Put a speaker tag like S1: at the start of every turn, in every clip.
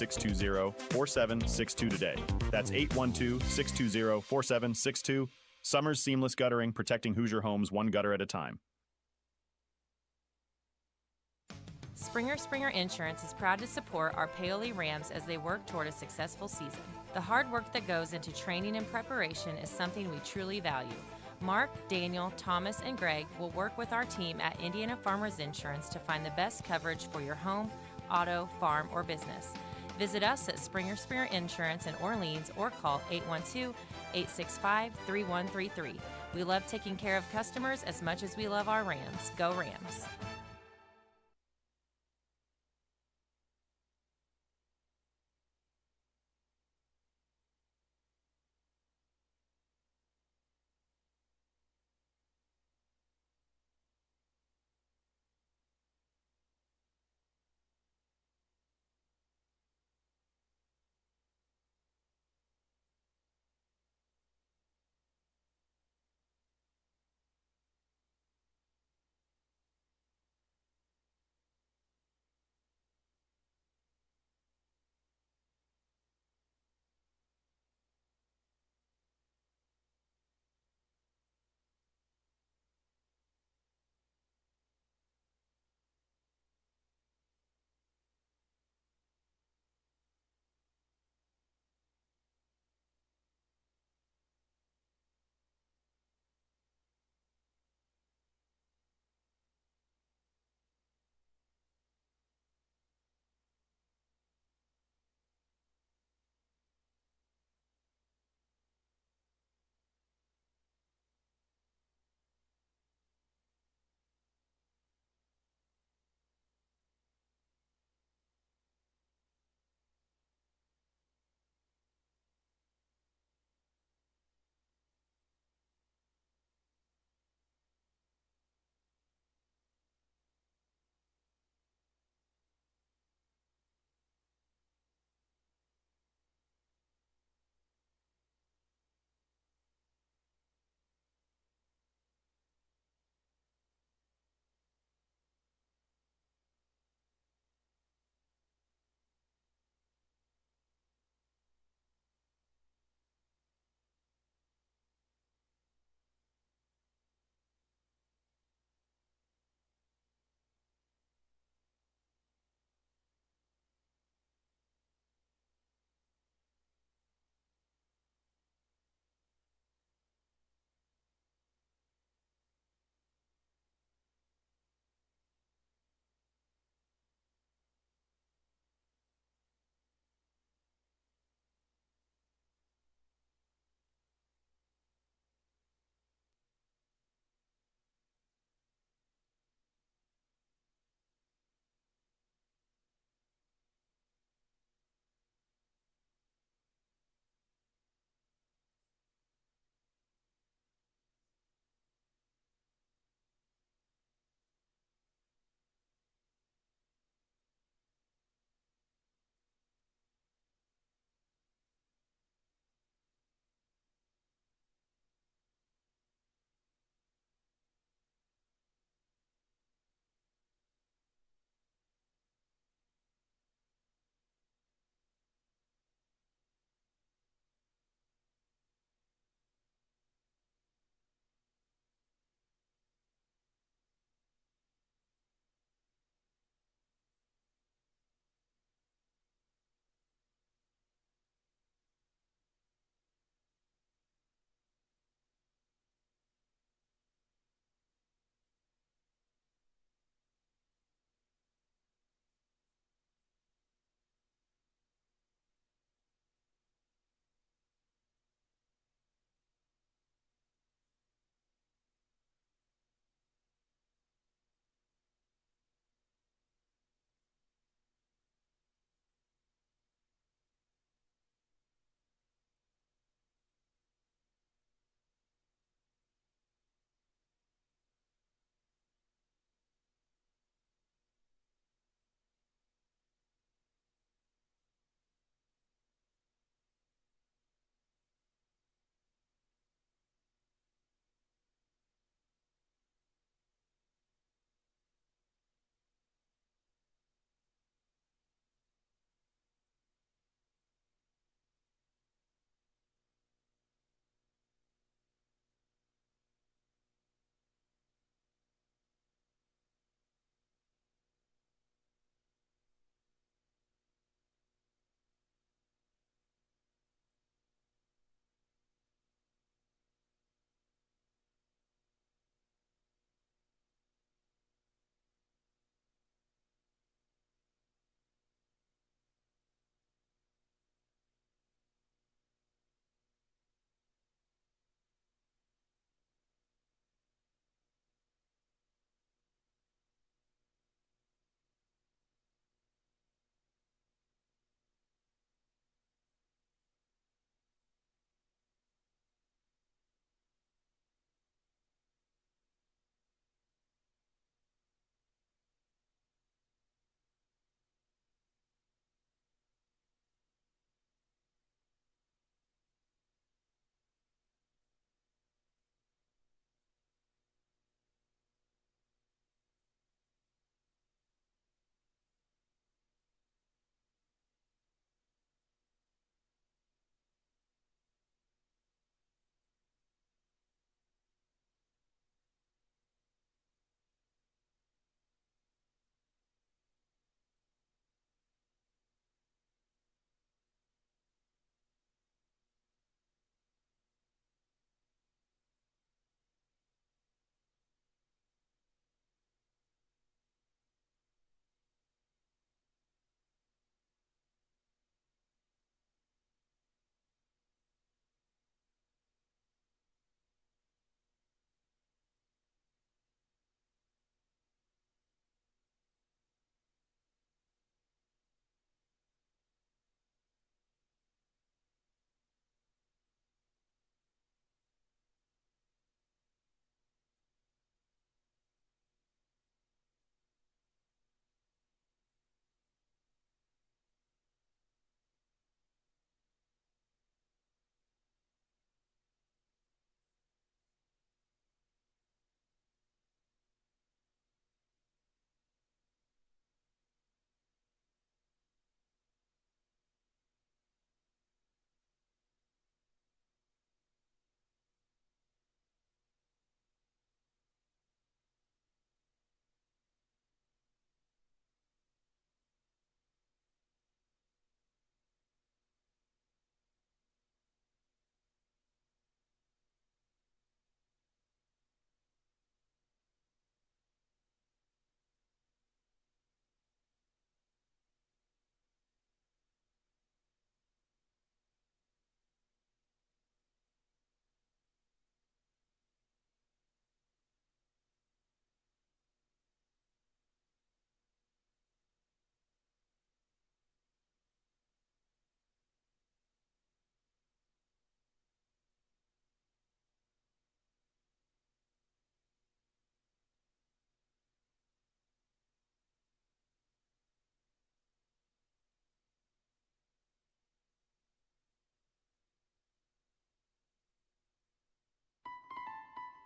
S1: 812-620-4762 today. That's 812-620-4762. Summers Seamless Guttering, protecting Hoosier homes one gutter at a time.
S2: Springer Insurance is proud to support our Paoli Rams as they work toward a successful season. The hard work that goes into training and preparation is something we truly value. Mark, Daniel, Thomas, and Greg will work with our team at Indiana Farmers Insurance to find the best coverage for your home, auto, farm, or business. Visit us at Springer Insurance in Orleans or call 812-865-3133. We love taking care of customers as much as we love our Rams. Go Rams!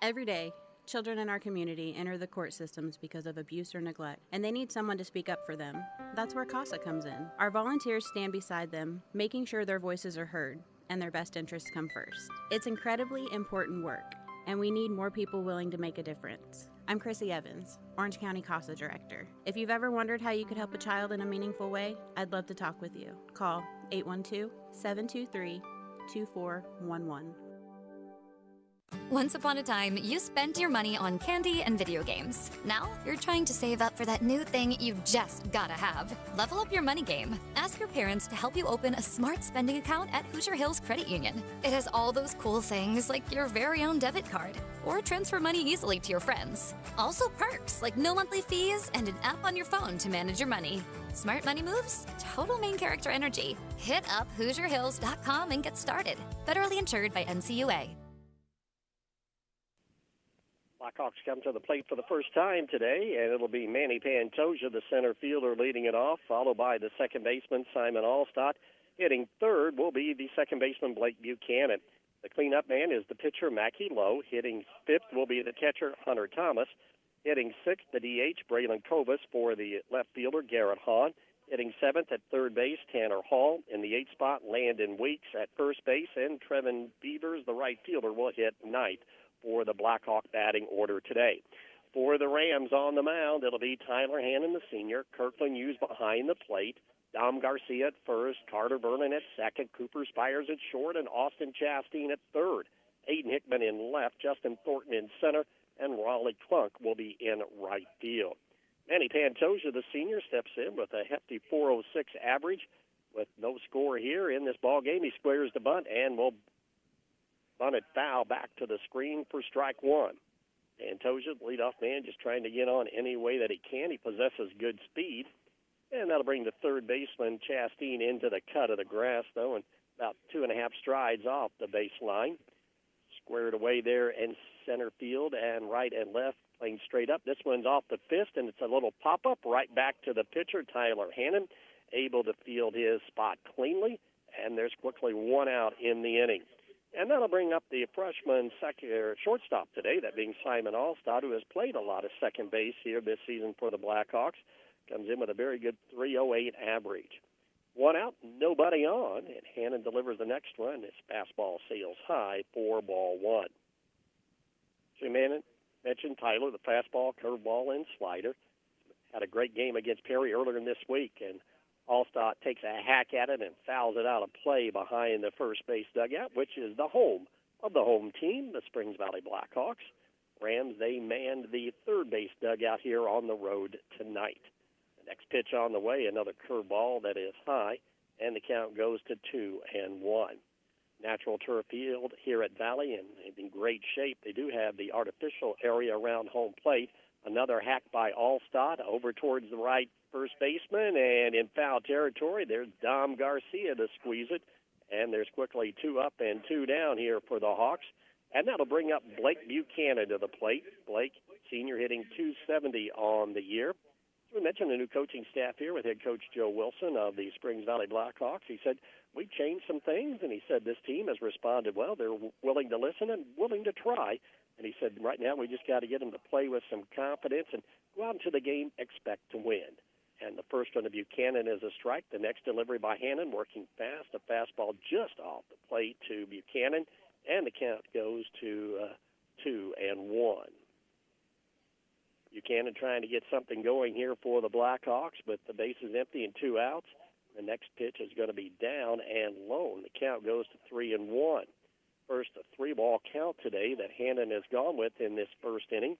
S3: Every day, children in our community enter the court systems because of abuse or neglect, and they need someone to speak up for them. That's where CASA comes in. Our volunteers stand beside them, making sure their voices are heard and their best interests come first. It's incredibly important work, and we need more people willing to make a difference. I'm Chrissy Evans, Orange County CASA Director. If you've ever wondered how you could help a child in a meaningful way, I'd love to talk with you. Call 812-723-2411.
S4: Once upon a time, you spent your money on candy and video games. Now, you're trying to save up for that new thing you just gotta have. Level up your money game. Ask your parents to help you open a smart spending account at Hoosier Hills Credit Union. It has all those cool things like your very own debit card, or transfer money easily to your friends. Also perks like no monthly fees and an app on your phone to manage your money. Smart money moves? Total main character energy. Hit up HoosierHills.com and get started. Federally insured by NCUA.
S5: Blackhawks come to the plate for the first time today, and it'll be Manny Pantoja, the center fielder, leading it off, followed by the second baseman, Simon Allstott. Hitting third will be the second baseman, Blake Buchanan. The cleanup man is the pitcher, Mackie Lowe. Hitting fifth will be the catcher, Hunter Thomas. Hitting sixth, the DH, Braylon Kovas, for the left fielder, Garrett Hahn. Hitting seventh at third base, Tanner Hall. In the eighth spot, Landon Weeks at first base, and Trevin Beavers, the right fielder, will hit ninth for the Blackhawk batting order today. For the Rams on the mound, it'll be Tyler Hannon, the senior, Kirkland Hughes behind the plate, Dom Garcia at first, Carter Vernon at second, Cooper Spires at short, and Austin Chastain at third. Aiden Hickman in left, Justin Thornton in center, and Raleigh Clunk will be in right field. Manny Pantoja, the senior, steps in with a hefty .406 average. With no score here in this ball game, he squares the bunt and will bunt it foul back to the screen for strike one. Pantoja, the leadoff man, just trying to get on any way that he can. He possesses good speed, and that'll bring the third baseman, Chastain, into the cut of the grass, though, and about 2.5 strides off the baseline. Squared away there in center field and right and left, playing straight up. This one's off the fist, and it's a little pop-up right back to the pitcher, Tyler Hannon, able to field his spot cleanly, and there's quickly one out in the inning. And that'll bring up the freshman shortstop today, that being Simon Allstott, who has played a lot of second base here this season for the Blackhawks. Comes in with a very good .308 average. One out, nobody on, and Hannon delivers the next one. His fastball sails high for ball one. So we mentioned Tyler, the fastball, curveball, and slider. Had a great game against Perry earlier in this week, and Allstott takes a hack at it and fouls it out of play behind the first base dugout, which is the home of the home team, the Springs Valley Blackhawks. Rams, they manned the third base dugout here on the road tonight. The next pitch on the way, another curveball that is high, and the count goes to 2-1. Natural turf field here at Valley, and in great shape. They do have the artificial area around home plate. Another hack by Allstott over towards the right first baseman, and in foul territory, there's Dom Garcia to squeeze it, and there's quickly 2 up and 2 down here for the Hawks, and that'll bring up Blake Buchanan to the plate. Blake, senior, hitting .270 on the year. We mentioned the new coaching staff here with head coach Joe Wilson of the Springs Valley Blackhawks. He said, we changed some things, and he said this team has responded well. They're willing to listen and willing to try. And he said, right now we just got to get them to play with some confidence and go out into the game, expect to win. And the first one to Buchanan is a strike. The next delivery by Hannon, working fast, a fastball just off the plate to Buchanan, and the count goes to 2-1. Buchanan trying to get something going here for the Blackhawks, but the base is empty and 2 outs. The next pitch is going to be down and low. The count goes to 3-1. First, a 3-ball count today that Hannon has gone with in this first inning.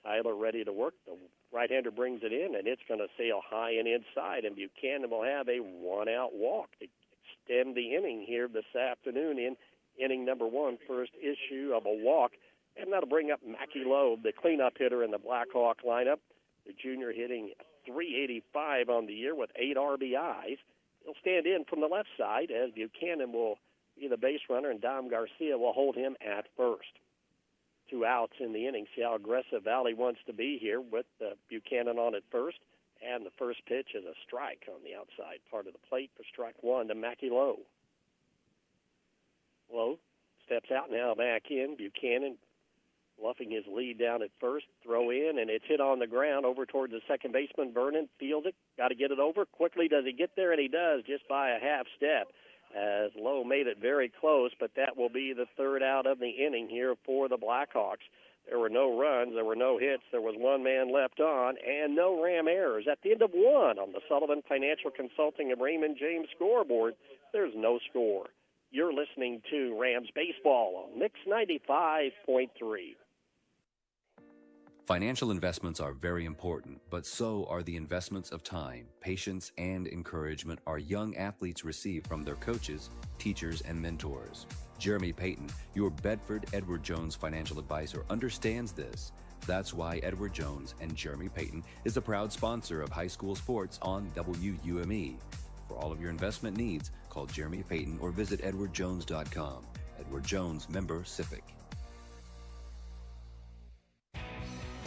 S5: Tyler ready to work. The right-hander brings it in, and it's going to sail high and inside, and Buchanan will have a 1-out walk to extend the inning here this afternoon in inning number 1, first issue of a walk. And that'll bring up Mackie Loeb, the cleanup hitter in the Blackhawk lineup. The junior hitting .385 on the year with 8 RBIs. He'll stand in from the left side as Buchanan will be the base runner, and Dom Garcia will hold him at first. 2 outs in the inning. See how aggressive Valley wants to be here with Buchanan on at first. And the first pitch is a strike on the outside part of the plate for strike 1 to Mackie Lowe. Lowe steps out now, back in. Buchanan bluffing his lead down at first. Throw in, and it's hit on the ground over towards the second baseman. Vernon fields it. Got to get it over. Quickly does he get there, and he does just by a half step, as Lowe made it very close, but that will be the third out of the inning here for the Blackhawks. There were no runs, there were no hits, there was one man left on, and no Ram errors. At the end of one on the Sullivan Financial Consulting and Raymond James scoreboard, there's no score. You're listening to Rams Baseball on Mix 95.3.
S6: Financial investments are very important, but so are the investments of time, patience, and encouragement our young athletes receive from their coaches, teachers, and mentors. Jeremy Payton, your Bedford Edward Jones financial advisor, understands this. That's why Edward Jones and Jeremy Payton is a proud sponsor of high school sports on WUME. For all of your investment needs, call Jeremy Payton or visit edwardjones.com. Edward Jones, member SIPC.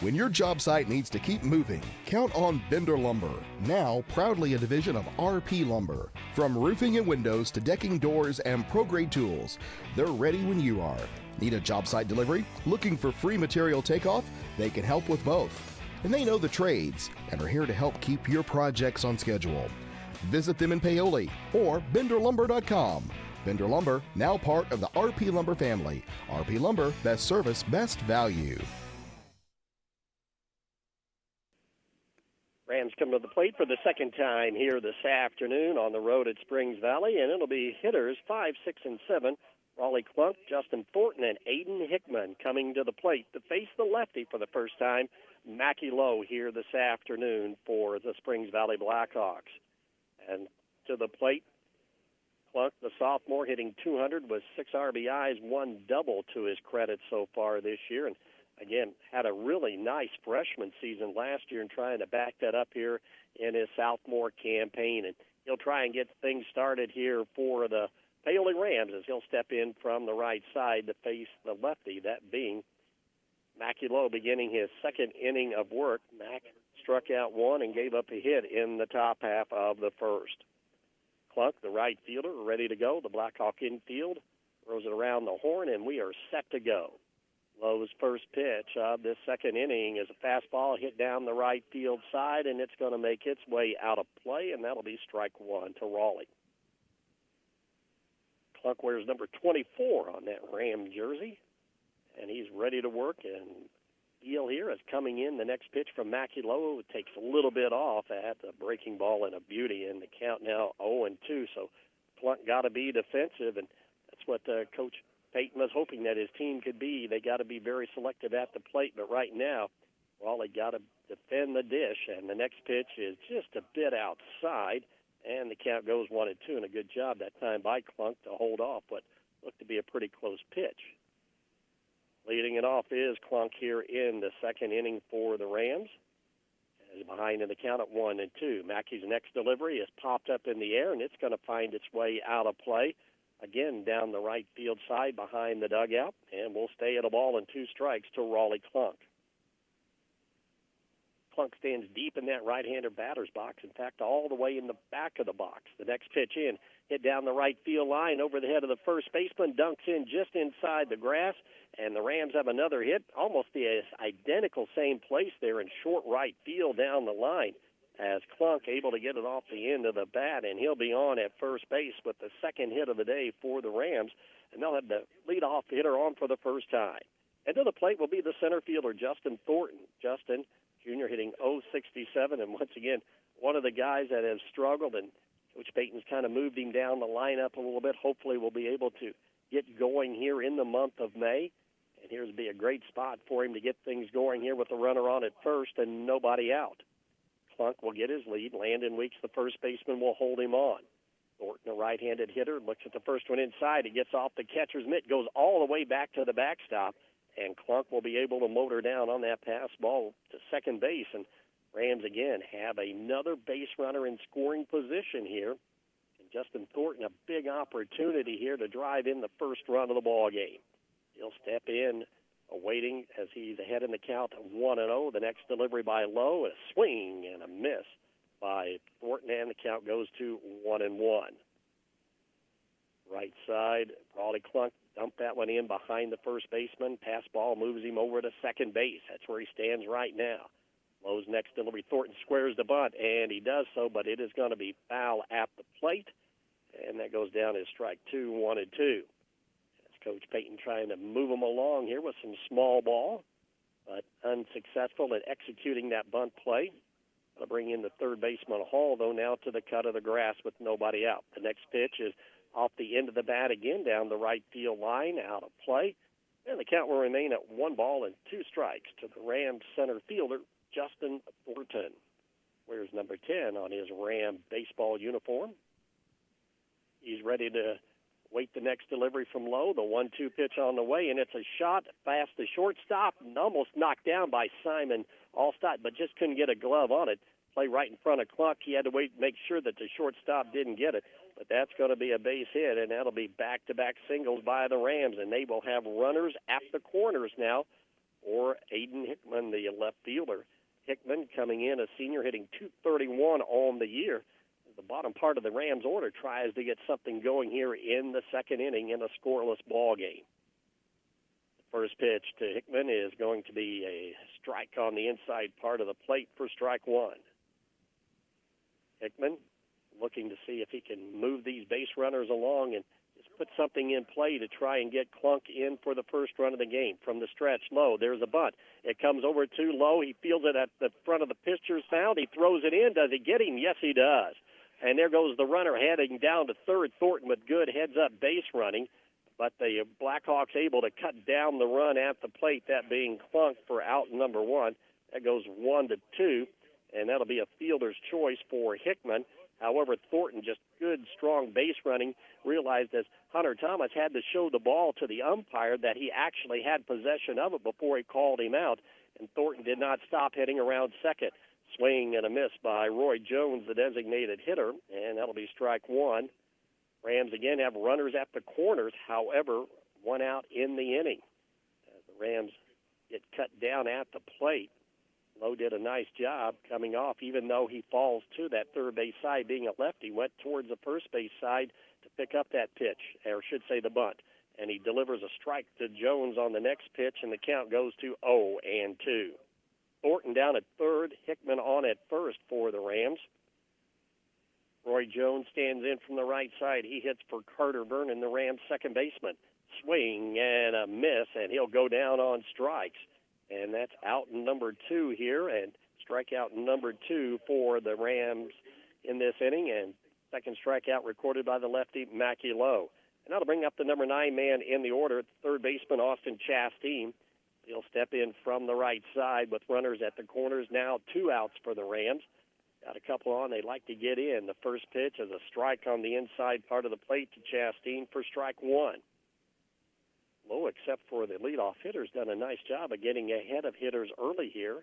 S7: When your job site needs to keep moving, count on Bender Lumber, now proudly a division of RP Lumber. From roofing and windows to decking doors and pro-grade tools, they're ready when you are. Need a job site delivery? Looking for free material takeoff? They can help with both. And they know the trades and are here to help keep your projects on schedule. Visit them in Paoli or benderlumber.com. Bender Lumber, now part of the RP Lumber family. RP Lumber, best service, best value.
S5: Rams come to the plate for the second time here this afternoon on the road at Springs Valley, and it'll be hitters 5, 6, and 7. Raleigh Clunk, Justin Thornton, and Aiden Hickman coming to the plate to face the lefty for the first time, Mackie Lowe, here this afternoon for the Springs Valley Blackhawks. And to the plate, Clunk, the sophomore, hitting .200 with 6 RBIs, 1 double to his credit so far this year. And again, had a really nice freshman season last year and trying to back that up here in his sophomore campaign. And he'll try and get things started here for the Paoli Rams as he'll step in from the right side to face the lefty, that being Mackie Lowe, beginning his second inning of work. Mack struck out 1 and gave up a hit in the top half of the first. Clunk, the right fielder, ready to go. The Blackhawk infield throws it around the horn, and we are set to go. Lowe's first pitch of this second inning is a fastball hit down the right field side, and it's going to make its way out of play, and that'll be strike 1 to Raleigh. Clunk wears number 24 on that Ram jersey, and he's ready to work. And feel here is coming in. The next pitch from Mackie Lowe. It takes a little bit off at the breaking ball and a beauty, and the count now 0-2. So Clunk got to be defensive, and that's what Coach Payton was hoping that his team could be. They got to be very selective at the plate, but right now, Raleigh got to defend the dish, and the next pitch is just a bit outside, and the count goes 1-2, and a good job that time by Clunk to hold off what looked to be a pretty close pitch. Leading it off is Clunk here in the second inning for the Rams. Is behind in the count at 1-2. Mackey's next delivery is popped up in the air, and it's going to find its way out of play. Again, down the right field side behind the dugout, and we'll stay at a ball and 2 strikes to Raleigh Clunk. Clunk stands deep in that right-hander batter's box, in fact, all the way in the back of the box. The next pitch in, hit down the right field line over the head of the first baseman, dunks in just inside the grass, and the Rams have another hit, almost the identical same place there in short right field down the line, as Clunk able to get it off the end of the bat, and he'll be on at first base with the second hit of the day for the Rams, and they'll have the leadoff hitter on for the first time. And to the plate will be the center fielder, Justin Thornton. Justin, Jr., hitting .067, and once again, one of the guys that has struggled, and Coach Payton's kind of moved him down the lineup a little bit. Hopefully we'll be able to get going here in the month of May, and here's be a great spot for him to get things going here with the runner on at first and nobody out. Clunk will get his lead. Landon Weeks, the first baseman, will hold him on. Thornton, a right-handed hitter, looks at the first one inside. He gets off the catcher's mitt, goes all the way back to the backstop, and Clunk will be able to motor down on that pass ball to second base. And Rams, again, have another base runner in scoring position here. And Justin Thornton, a big opportunity here to drive in the first run of the ball game. He'll step in, awaiting as he's ahead in the count of 1-0. The next delivery by Lowe, a swing and a miss by Thornton, and the count goes to 1-1. Right side, Paoli Clunk dumped that one in behind the first baseman. Pass ball moves him over to second base. That's where he stands right now. Lowe's next delivery. Thornton squares the bunt, and he does so, but it is going to be foul at the plate, and that goes down as strike 2, 1-2. That's Coach Payton trying to move him along here with some small ball, but unsuccessful at executing that bunt play. Going to bring in the third baseman Hall, though, now to the cut of the grass with nobody out. The next pitch is off the end of the bat again down the right field line, out of play, and the count will remain at 1 ball and 2 strikes to the Rams center fielder, Justin Thornton. Wears number 10 on his Ram baseball uniform. He's ready to wait the next delivery from Lowe. The 1-2 pitch on the way, and it's a shot past the shortstop and almost knocked down by Simon Allstott, but just couldn't get a glove on it. Play right in front of Cluck. He had to wait and make sure that the shortstop didn't get it, but that's going to be a base hit, and that'll be back-to-back singles by the Rams, and they will have runners at the corners now for Aiden Hickman, the left fielder. Hickman coming in, a senior, hitting .231 on the year. The bottom part of the Rams order tries to get something going here in the second inning in a scoreless ball game. The first pitch to Hickman is going to be a strike on the inside part of the plate for strike 1. Hickman looking to see if he can move these base runners along and just put something in play to try and get Clunk in for the first run of the game. From the stretch, Lowe, there's a bunt. It comes over to Lowe. He fields it at the front of the pitcher's mound. He throws it in. Does he get him? Yes, he does. And there goes the runner heading down to third. Thornton with good heads-up base running, but the Blackhawks able to cut down the run at the plate, that being Clunk for out number 1. That goes 1-2, and that'll be a fielder's choice for Hickman. However, Thornton, just good, strong base running, realized as Hunter Thomas had to show the ball to the umpire that he actually had possession of it before he called him out, and Thornton did not stop heading around second. Swing and a miss by Roy Jones, the designated hitter, and that'll be strike 1. Rams again have runners at the corners, however, 1 out in the inning. As the Rams get cut down at the plate, Lowe did a nice job coming off, even though he falls to that third base side. Being a lefty, went towards the first base side to pick up that pitch, or should say the bunt. And he delivers a strike to Jones on the next pitch, and the count goes to 0-2. Thornton down at third, Hickman on at first for the Rams. Roy Jones stands in from the right side. He hits for Carter Vernon, the Rams' second baseman. Swing and a miss, and he'll go down on strikes. And that's out number 2 here, and strikeout number 2 for the Rams in this inning, and second strikeout recorded by the lefty, Mackie Lowe. And that'll bring up the number 9 man in the order, third baseman Austin Chastain. He'll step in from the right side with runners at the corners. Now 2 outs for the Rams. Got a couple on. They'd like to get in. The first pitch is a strike on the inside part of the plate to Chastain for strike 1. Lowe, except for the leadoff hitter, has done a nice job of getting ahead of hitters early here,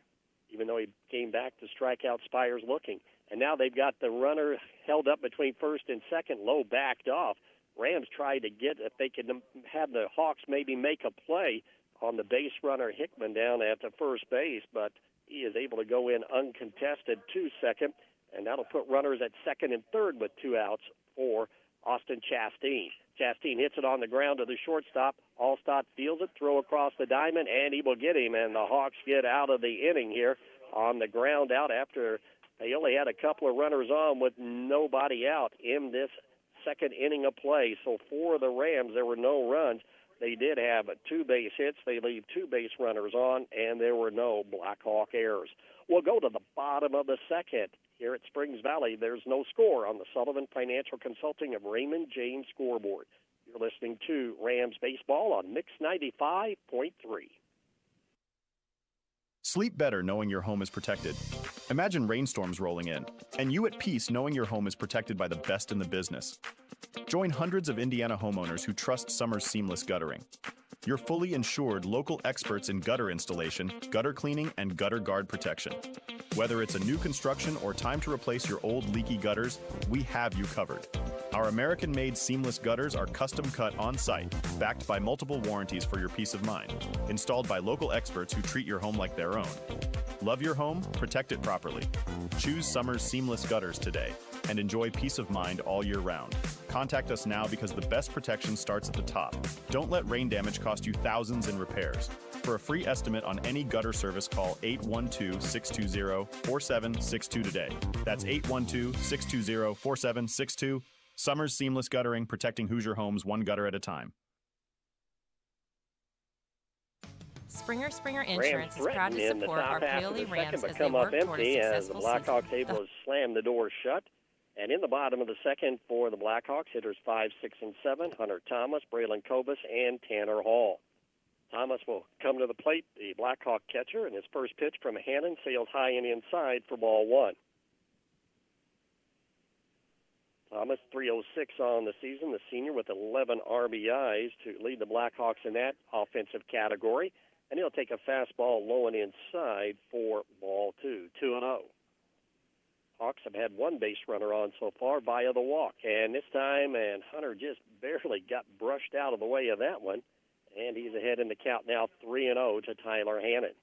S5: even though he came back to strike out Spires looking. And now they've got the runner held up between first and second. Lowe backed off. Rams tried to get, if they could have the Hawks maybe make a play on the base runner Hickman down at the first base, but he is able to go in uncontested to second, and that'll put runners at second and third with 2 outs for Austin Chastain. Chastain hits it on the ground to the shortstop. Allstott fields it, throw across the diamond, and he will get him, and the Hawks get out of the inning here on the ground out after they only had a couple of runners on with nobody out in this second inning of play. So for the Rams, there were no runs. They did have 2 base hits. They leave 2 base runners on, and there were no Blackhawk errors. We'll go to the bottom of the second. Here at Springs Valley, there's no score on the Sullivan Financial Consulting of Raymond James scoreboard. You're listening to Rams Baseball on Mix 95.3.
S1: Sleep better knowing your home is protected. Imagine rainstorms rolling in, and you at peace knowing your home is protected by the best in the business. Join hundreds of Indiana homeowners who trust Summers Seamless Guttering. Your fully insured local experts in gutter installation, gutter cleaning, and gutter guard protection. Whether it's a new construction or time to replace your old leaky gutters, we have you covered. Our American-made seamless gutters are custom cut on-site, backed by multiple warranties for your peace of mind, installed by local experts who treat your home like their own. Love your home, protect it properly. Choose Summers Seamless Gutters today and enjoy peace of mind all year round. Contact us now because the best protection starts at the top. Don't let rain damage cost you thousands in repairs. For a free estimate on any gutter service, call 812-620-4762 today. That's 812-620-4762. Summers Seamless Guttering, protecting Hoosier homes one gutter at a time.
S2: Springer Insurance is proud to support our Paoli Rams as they
S5: come up
S2: work toward a
S5: empty as the
S2: successful
S5: Blackhawks
S2: season.
S5: able to slam the door shut. And in the bottom of the second for the Blackhawks, hitters 5, 6, and 7, Hunter Thomas, Braylon Kovas, and Tanner Hall. Thomas will come to the plate, the Blackhawk catcher, and his first pitch from Hannon sails high and inside for ball one. Thomas, 306 on the season, the senior with 11 RBIs to lead the Blackhawks in that offensive category. And he'll take a fastball low and inside for ball two, 2-0. Hawks have had one base runner on so far via the walk. And this time, and Hunter just barely got brushed out of the way of that one. And he's ahead in the count now 3-0 to Tyler Hannon.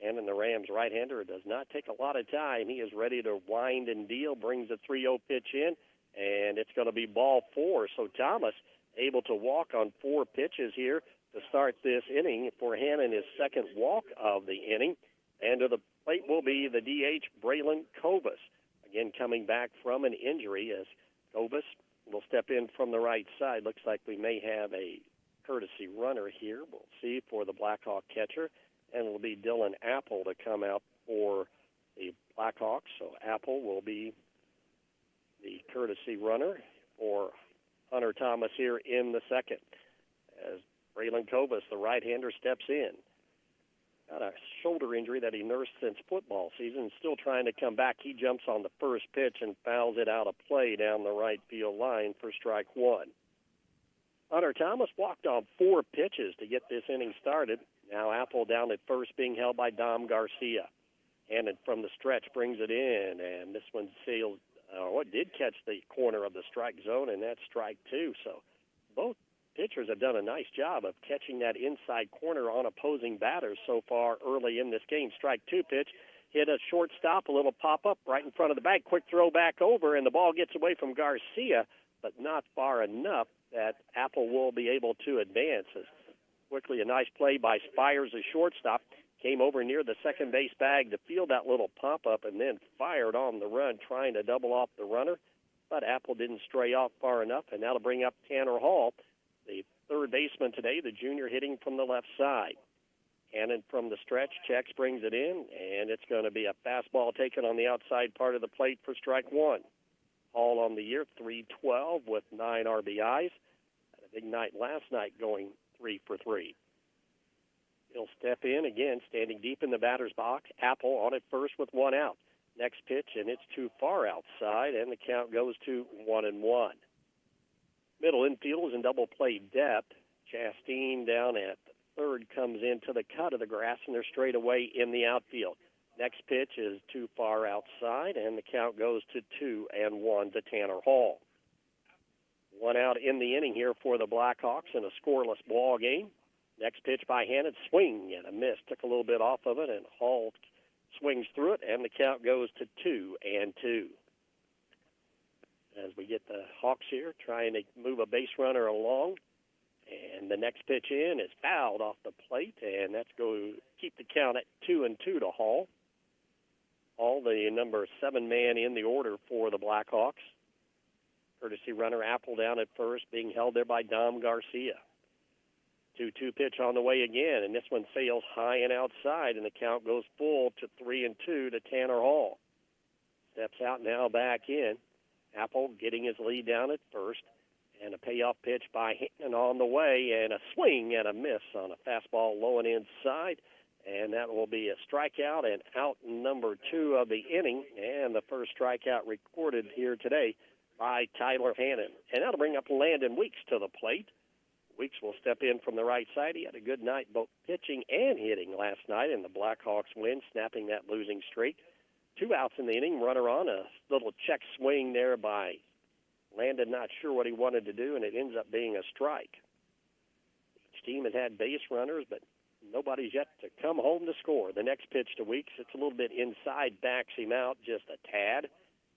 S5: Hannon, the Rams right-hander, does not take a lot of time. He is ready to wind and deal, brings a 3-0 pitch in, and it's going to be ball four. So Thomas able to walk on 4 pitches here to start this inning for Hannon, his second walk of the inning. And to the plate will be the DH, Braylon Kovas. Again, coming back from an injury as Kovas will step in from the right side. Looks like we may have a courtesy runner here. We'll see for the Blackhawk catcher. And it'll be Dylan Apple to come out for the Blackhawks. So Apple will be the courtesy runner for Hunter Thomas here in the second. As Braylon Kovas, the right-hander, steps in. Got a shoulder injury that he nursed since football season. Still trying to come back. He jumps on the first pitch and fouls it out of play down the right field line for strike one. Hunter Thomas walked on 4 pitches to get this inning started. Now Apple down at first being held by Dom Garcia. Hannon from the stretch brings it in, and this one sailed, did catch the corner of the strike zone, and that's strike two. So both pitchers have done a nice job of catching that inside corner on opposing batters so far early in this game. Strike two pitch, hit a shortstop, a little pop-up right in front of the bag, quick throw back over, and the ball gets away from Garcia, but not far enough that Apple will be able to advance. As quickly, a nice play by Spires, the shortstop, came over near the second base bag to field that little pop-up and then fired on the run, trying to double off the runner, but Apple didn't stray off far enough, and that'll bring up Tanner Hall, the third baseman today, the junior, hitting from the left side. Hannon from the stretch, checks, brings it in, and it's going to be a fastball taken on the outside part of the plate for strike one. Hall on the year, 312 with 9 RBIs. Had a big night last night going 3 for 3. He'll step in again, standing deep in the batter's box. Apple on at first with 1 out. Next pitch, and it's too far outside, and the count goes to 1-1. Middle infield is in double play depth. Chastain down at third comes into the cut of the grass, and they're straight away in the outfield. Next pitch is too far outside, and the count goes to 2-1 to Tanner Hall. 1 out in the inning here for the Blackhawks in a scoreless ball game. Next pitch by Hannon, swing and a miss. Took a little bit off of it, and Hall swings through it, and the count goes to 2-2. As we get the Hawks here trying to move a base runner along, and the next pitch in is fouled off the plate, and that's going to keep the count at 2-2 to Hall. Hall, the number 7 man in the order for the Blackhawks. Courtesy runner Apple down at first, being held there by Dom Garcia. 2-2 pitch on the way again, and this one sails high and outside, and the count goes full to 3-2 to Tanner Hall. Steps out now back in. Apple getting his lead down at first, and a payoff pitch by Hannon on the way, and a swing and a miss on a fastball low and inside, and that will be a strikeout and out number 2 of the inning, and the first strikeout recorded here today by Tyler Hannon. And that'll bring up Landon Weeks to the plate. Weeks will step in from the right side. He had a good night both pitching and hitting last night, and the Blackhawks win, snapping that losing streak. 2 outs in the inning, runner on, a little check swing there by Landon, not sure what he wanted to do, and it ends up being a strike. Each team has had base runners, but nobody's yet to come home to score. The next pitch to Weeks, it's a little bit inside, backs him out just a tad,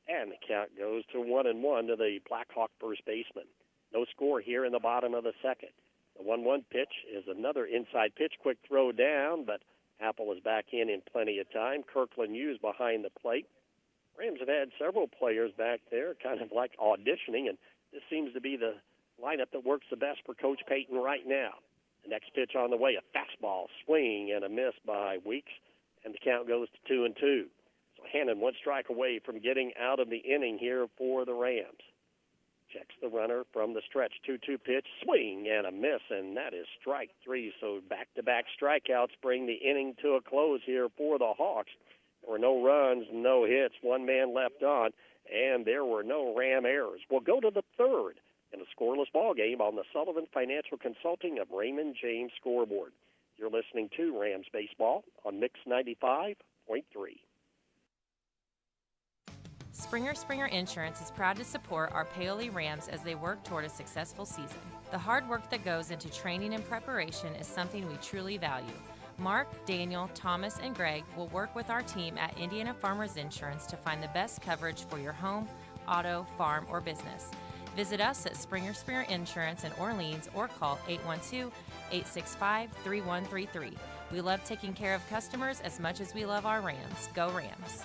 S5: and the count goes to 1-1 to the Blackhawk first baseman. No score here in the bottom of the second. The 1-1 pitch is another inside pitch, quick throw down, but Apple is back in plenty of time. Kirkland Hughes behind the plate. Rams have had several players back there kind of like auditioning, and this seems to be the lineup that works the best for Coach Payton right now. The next pitch on the way, a fastball swing and a miss by Weeks, and the count goes to 2-2. So Hannon one strike away from getting out of the inning here for the Rams. Checks the runner from the stretch. 2-2 pitch, swing and a miss, and that is strike three. So back-to-back strikeouts bring the inning to a close here for the Hawks. There were no runs, no hits, one man left on, and there were no Ram errors. We'll go to the third in a scoreless ball game on the Sullivan Financial Consulting of Raymond James scoreboard. You're listening to Rams Baseball on Mix 95.3.
S2: Springer Insurance is proud to support our Paoli Rams as they work toward a successful season. The hard work that goes into training and preparation is something we truly value. Mark, Daniel, Thomas, and Greg will work with our team at Indiana Farmers Insurance to find the best coverage for your home, auto, farm, or business. Visit us at Springer Insurance in Orleans or call 812-865-3133. We love taking care of customers as much as we love our Rams. Go Rams!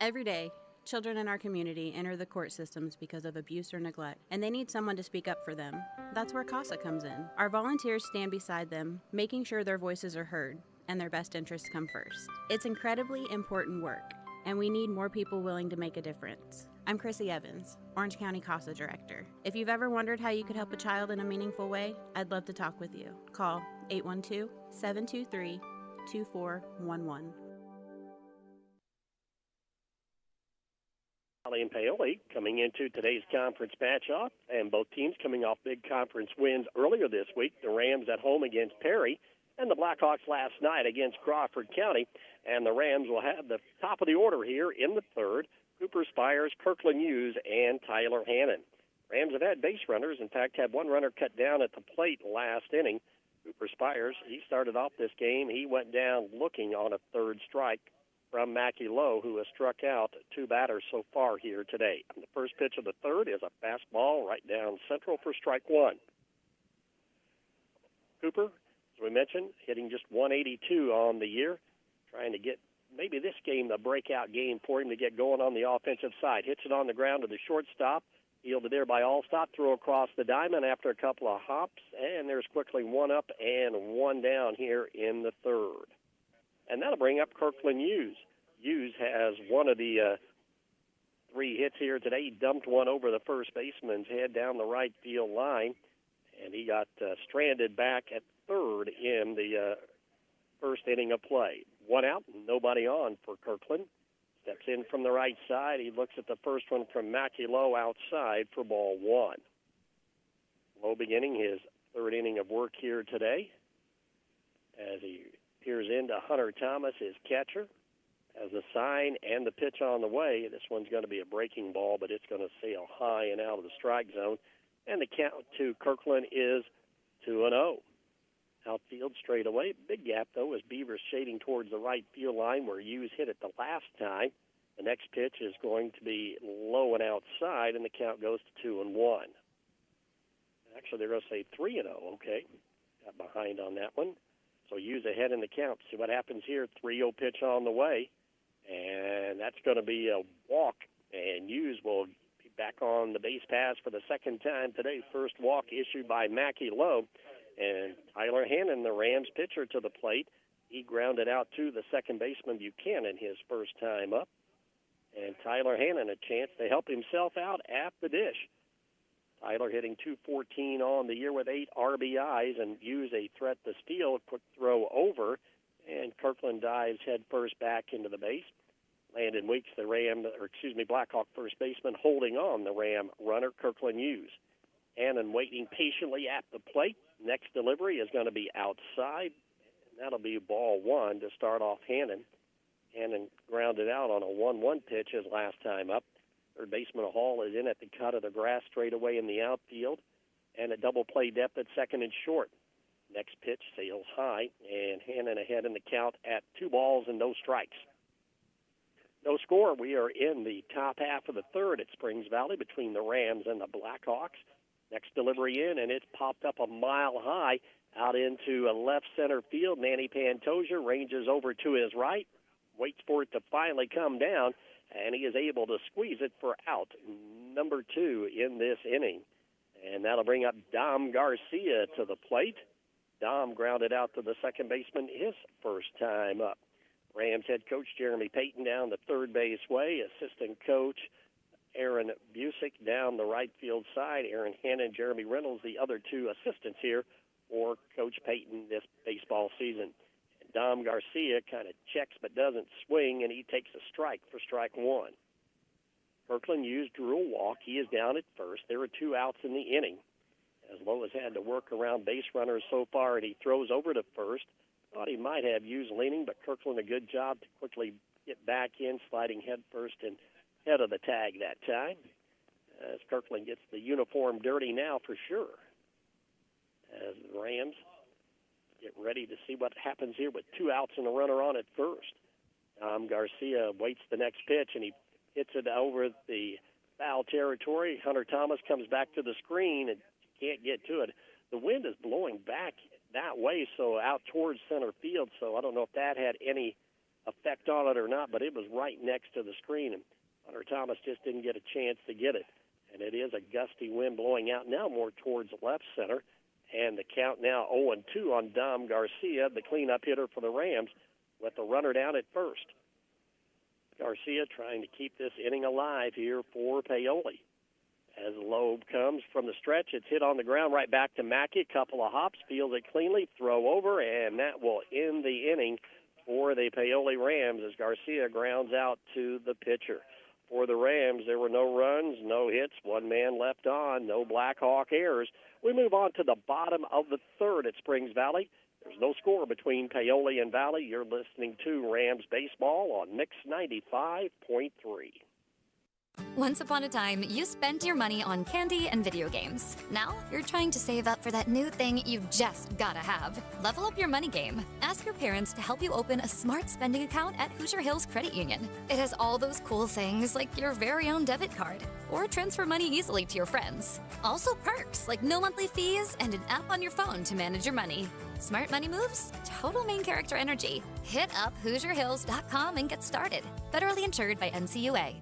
S3: Every day, children in our community enter the court systems because of abuse or neglect, and they need someone to speak up for them. That's where CASA comes in. Our volunteers stand beside them, making sure their voices are heard and their best interests come first. It's incredibly important work, and we need more people willing to make a difference. I'm Chrissy Evans, Orange County CASA Director. If you've ever wondered how you could help a child in a meaningful way, I'd love to talk with you. Call 812-723-2411.
S5: Paoli and Paoli coming into today's conference matchup, and both teams coming off big conference wins earlier this week. The Rams at home against Perry, and the Blackhawks last night against Crawford County. And the Rams will have the top of the order here in the third. Cooper Spires, Kirkland Hughes, and Tyler Hannon. Rams have had base runners. In fact, had one runner cut down at the plate last inning. Cooper Spires, he started off this game. He went down looking on a third strike from Mackie Lowe, who has struck out two batters so far here today. And the first pitch of the third is a fastball right down central for strike one. Cooper, as we mentioned, hitting just 182 on the year, trying to get maybe this game the breakout game for him to get going on the offensive side. Hits it on the ground to the shortstop, fielded there by Allstott, throw across the diamond after a couple of hops, and there's quickly one up and one down here in the third. And that'll bring up Kirkland Hughes. Hughes has one of the three hits here today. He dumped one over the first baseman's head down the right field line, and he got stranded back at third in the first inning of play. One out, nobody on for Kirkland. Steps in from the right side. He looks at the first one from Mackie Lowe outside for ball one. Lowe beginning his third inning of work here today as he peers into Hunter Thomas, his catcher. As a sign and the pitch on the way, this one's going to be a breaking ball, but it's going to sail high and out of the strike zone. And the count to Kirkland is 2-0. Outfield straight away. Big gap, though, as Beavers shading towards the right field line where Hughes hit it the last time. The next pitch is going to be low and outside, and the count goes to 2-1. Actually, they're going to say 3-0, okay. Got behind on that one. So Hughes ahead in the count. See what happens here. 3-0 pitch on the way, and that's going to be a walk, and Hughes will be back on the base pass for the second time today. First walk issued by Mackie Lowe. And Tyler Hannon, the Rams pitcher, to the plate. He grounded out to the second baseman Buchanan his first time up. And Tyler Hannon a chance to help himself out at the dish. Tyler hitting .214 on the year with 8 RBIs, and Hughes a threat to steal. A quick throw over, and Kirkland dives head first back into the base. Landon Weeks, the Blackhawk first baseman, holding on the Ram runner, Kirkland Hughes. Hannon waiting patiently at the plate. Next delivery is going to be outside, and that'll be ball one to start off Hannon. Hannon grounded out on a 1-1 pitch his last time up. Third baseman Hall is in at the cut of the grass straight away in the outfield, and a double play depth at second and short. Next pitch sails high, and Hannon ahead in the count at 2 balls and no strikes. No score. We are in the top half of the third at Springs Valley between the Rams and the Blackhawks. Next delivery in, and it's popped up a mile high out into a left center field. Manny Pantoja ranges over to his right, waits for it to finally come down, and he is able to squeeze it for out number 2 in this inning. And that'll bring up Dom Garcia to the plate. Dom grounded out to the second baseman his first time up. Rams head coach Jeremy Payton down the third base way. Assistant coach Aaron Busick down the right field side. Aaron Hannon, Jeremy Reynolds, the other 2 assistants here for Coach Payton this baseball season. And Dom Garcia kind of checks but doesn't swing, and he takes a strike for strike 1. Kirkland used Drew walk. He is down at first. There are 2 outs in the inning. As Lowe has had to work around base runners so far, and he throws over to first. Thought he might have used leaning, but Kirkland a good job to quickly get back in, sliding head first and head of the tag that time. As Kirkland gets the uniform dirty now for sure. As the Rams get ready to see what happens here with 2 outs and a runner on at first. Garcia waits the next pitch, and he hits it over the foul territory. Hunter Thomas comes back to the screen and can't get to it. The wind is blowing back that way, so out towards center field, so I don't know if that had any effect on it or not, but it was right next to the screen, and Hunter Thomas just didn't get a chance to get it. And it is a gusty wind blowing out now more towards left center, and the count now 0-2 on Dom Garcia, the cleanup hitter for the Rams, with the runner down at first. Garcia trying to keep this inning alive here for Paoli. As Loeb comes from the stretch, it's hit on the ground right back to Mackey. A couple of hops, fields it cleanly, throw over, and that will end the inning for the Paoli Rams as Garcia grounds out to the pitcher. For the Rams, there were no runs, no hits, 1 man left on, no Blackhawk errors. We move on to the bottom of the third at Springs Valley. There's no score between Paoli and Valley. You're listening to Rams Baseball on Mix 95.3.
S4: Once upon a time, you spent your money on candy and video games. Now, you're trying to save up for that new thing you just gotta have. Level up your money game. Ask your parents to help you open a smart spending account at Hoosier Hills Credit Union. It has all those cool things like your very own debit card, or transfer money easily to your friends. Also perks like no monthly fees and an app on your phone to manage your money. Smart money moves? Total main character energy. Hit up HoosierHills.com and get started. Federally insured by NCUA.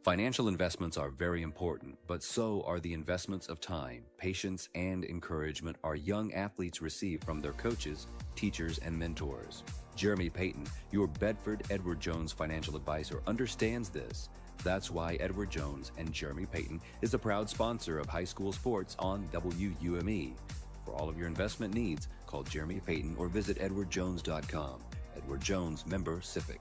S6: Financial investments are very important, but so are the investments of time, patience, and encouragement our young athletes receive from their coaches, teachers, and mentors. Jeremy Payton, your Bedford Edward Jones financial advisor, understands this. That's why Edward Jones and Jeremy Payton is a proud sponsor of high school sports on WUME. For all of your investment needs, call Jeremy Payton or visit edwardjones.com. Edward Jones, member SIPC.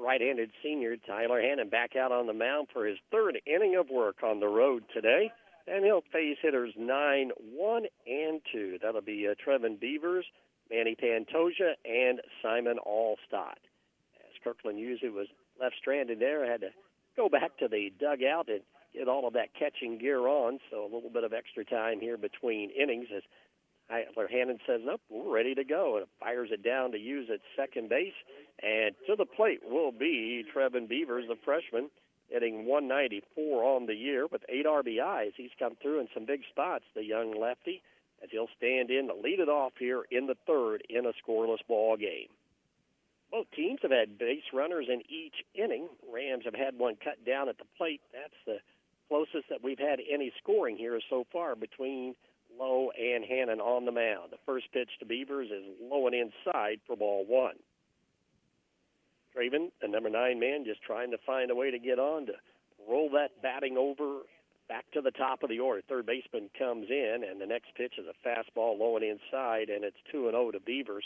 S5: Right-handed senior Tyler Hannon back out on the mound for his 3rd inning of work on the road today. And he'll face hitters 9, 1, and 2. That'll be Trevin Beavers, Manny Pantoja, and Simon Allstott. As Kirkland usually was left stranded there, had to go back to the dugout and get all of that catching gear on. So a little bit of extra time here between innings as Tyler Hannon says, nope, we're ready to go, and fires it down to use at second base. And to the plate will be Trevin Beavers, the freshman, hitting 194 on the year with 8 RBIs. He's come through in some big spots, the young lefty, as he'll stand in to lead it off here in the 3rd in a scoreless ball game. Both teams have had base runners in each inning. Rams have had one cut down at the plate. That's the closest that we've had any scoring here so far between Lowe and Hannon on the mound. The first pitch to Beavers is low and inside for ball 1. Craven, the number 9 man, just trying to find a way to get on to roll that batting over back to the top of the order. Third baseman comes in, and the next pitch is a fastball low and inside, and it's 2-0 to Beavers.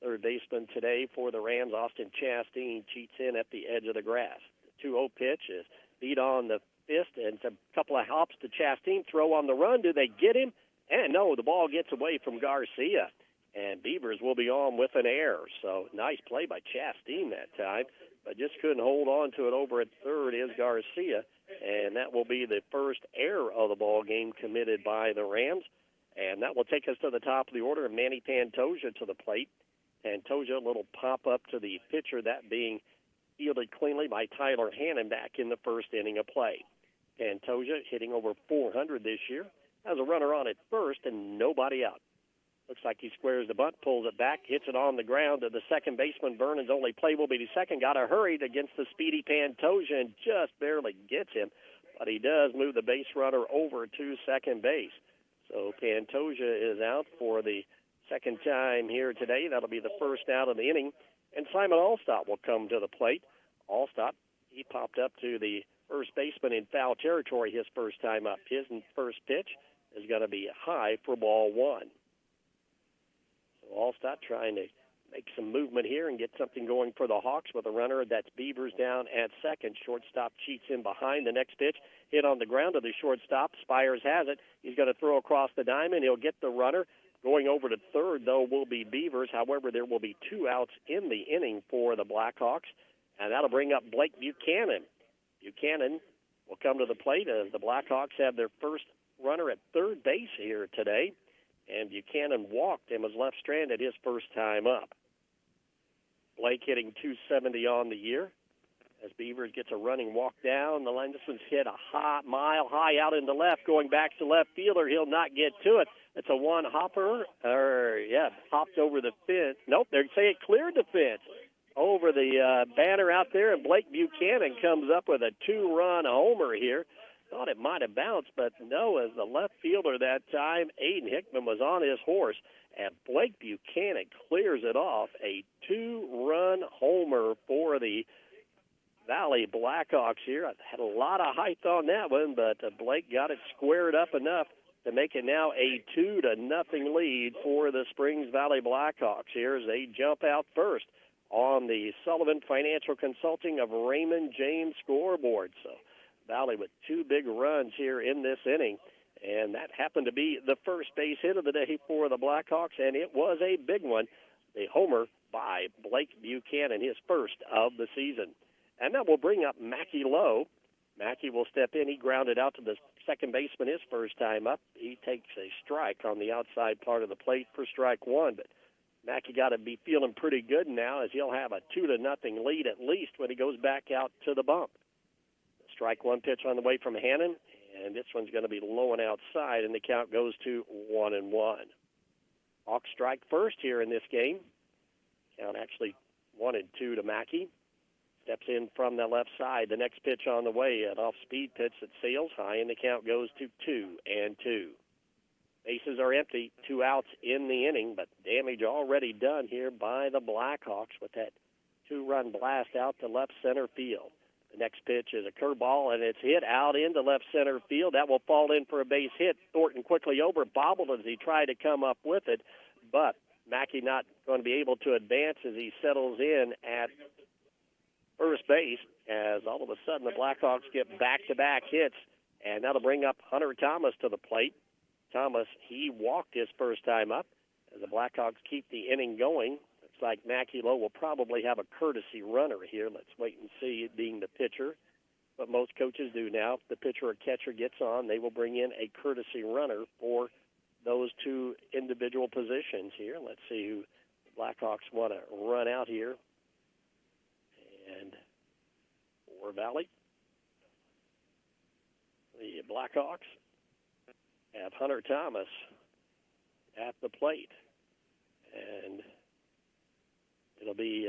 S5: Third baseman today for the Rams, Austin Chastain, cheats in at the edge of the grass. The 2-0 pitch is beat on the fist, and it's a couple of hops to Chastain. Throw on the run. Do they get him? And no, the ball gets away from Garcia. And Beavers will be on with an error. So nice play by Chastain that time, but just couldn't hold on to it. Over at third is Garcia, and that will be the first error of the ball game committed by the Rams And that will take us to the top of the order. Manny Pantoja to the plate. Pantoja, a little pop-up to the pitcher, that being fielded cleanly by Tyler Hannon back in the first inning of play. Pantoja hitting over 400 this year. Has a runner on at first and nobody out. Looks like he squares the bunt, pulls it back, hits it on the ground to the second baseman. Vernon's only play will be to second. Got to hurry against the speedy Pantoja and just barely gets him. But he does move the base runner over to second base. So Pantoja is out for the second time here today. That'll be the first out of the inning. And Simon Allstott will come to the plate. Allstott, he popped up to the first baseman in foul territory his first time up. His first pitch is going to be high for ball one. So Allstott trying to make some movement here and get something going for the Hawks with a runner. That's Beavers down at second. Shortstop cheats in behind. The next pitch hit on the ground to the shortstop. Spires has it. He's going to throw across the diamond. He'll get the runner. Going over to third, though, will be Beavers. However, there will be 2 outs in the inning for the Blackhawks, and that'll bring up Blake Buchanan. Buchanan will come to the plate as the Blackhawks have their first runner at third base here today, and Buchanan walked and was left stranded his first time up. Blake hitting .270 on the year as Beavers gets a running walk down the line. This one's hit a mile high out into left, going back to left fielder. He'll not get to it. It's a one-hopper, hopped over the fence. Nope, they say it cleared the fence over the banner out there, and Blake Buchanan comes up with a 2-run homer here. Thought it might have bounced, but no, as the left fielder that time, Aiden Hickman was on his horse, and Blake Buchanan clears it off. A 2-run homer for the Valley Blackhawks here. I had a lot of height on that one, but Blake got it squared up enough to make it now a 2-0 lead for the Springs Valley Blackhawks here as they jump out first on the Sullivan Financial Consulting of Raymond James scoreboard. So Valley with 2 big runs here in this inning, and that happened to be the first base hit of the day for the Blackhawks, and it was a big one. The homer by Blake Buchanan, his first of the season. And that will bring up Mackie Lowe. Mackie will step in. He grounded out to the second baseman his first time up. He takes a strike on the outside part of the plate for strike one. But Mackie got to be feeling pretty good now as he'll have a 2-0 lead at least when he goes back out to the bump. Strike one pitch on the way from Hannon, and this one's going to be low and outside, and the count goes to 1-1. Hawks strike first here in this game. Count actually 1-2 to Mackie. Steps in from the left side. The next pitch on the way, an off-speed pitch that sails high, and the count goes to 2-2. Bases are empty, 2 outs in the inning, but damage already done here by the Blackhawks with that 2-run blast out to left center field. The next pitch is a curveball, and it's hit out into left center field. That will fall in for a base hit. Thornton quickly over, bobbled as he tried to come up with it, but Mackie not going to be able to advance as he settles in at first base, as all of a sudden the Blackhawks get back-to-back hits, and that'll bring up Hunter Thomas to the plate. Thomas, he walked his first time up. As the Blackhawks keep the inning going, looks like Mackie Lowe will probably have a courtesy runner here. Let's wait and see, it being the pitcher. What most coaches do now, if the pitcher or catcher gets on, they will bring in a courtesy runner for those 2 individual positions here. Let's see who the Blackhawks want to run out here. And for Valley, the Blackhawks have Hunter Thomas at the plate. And it'll be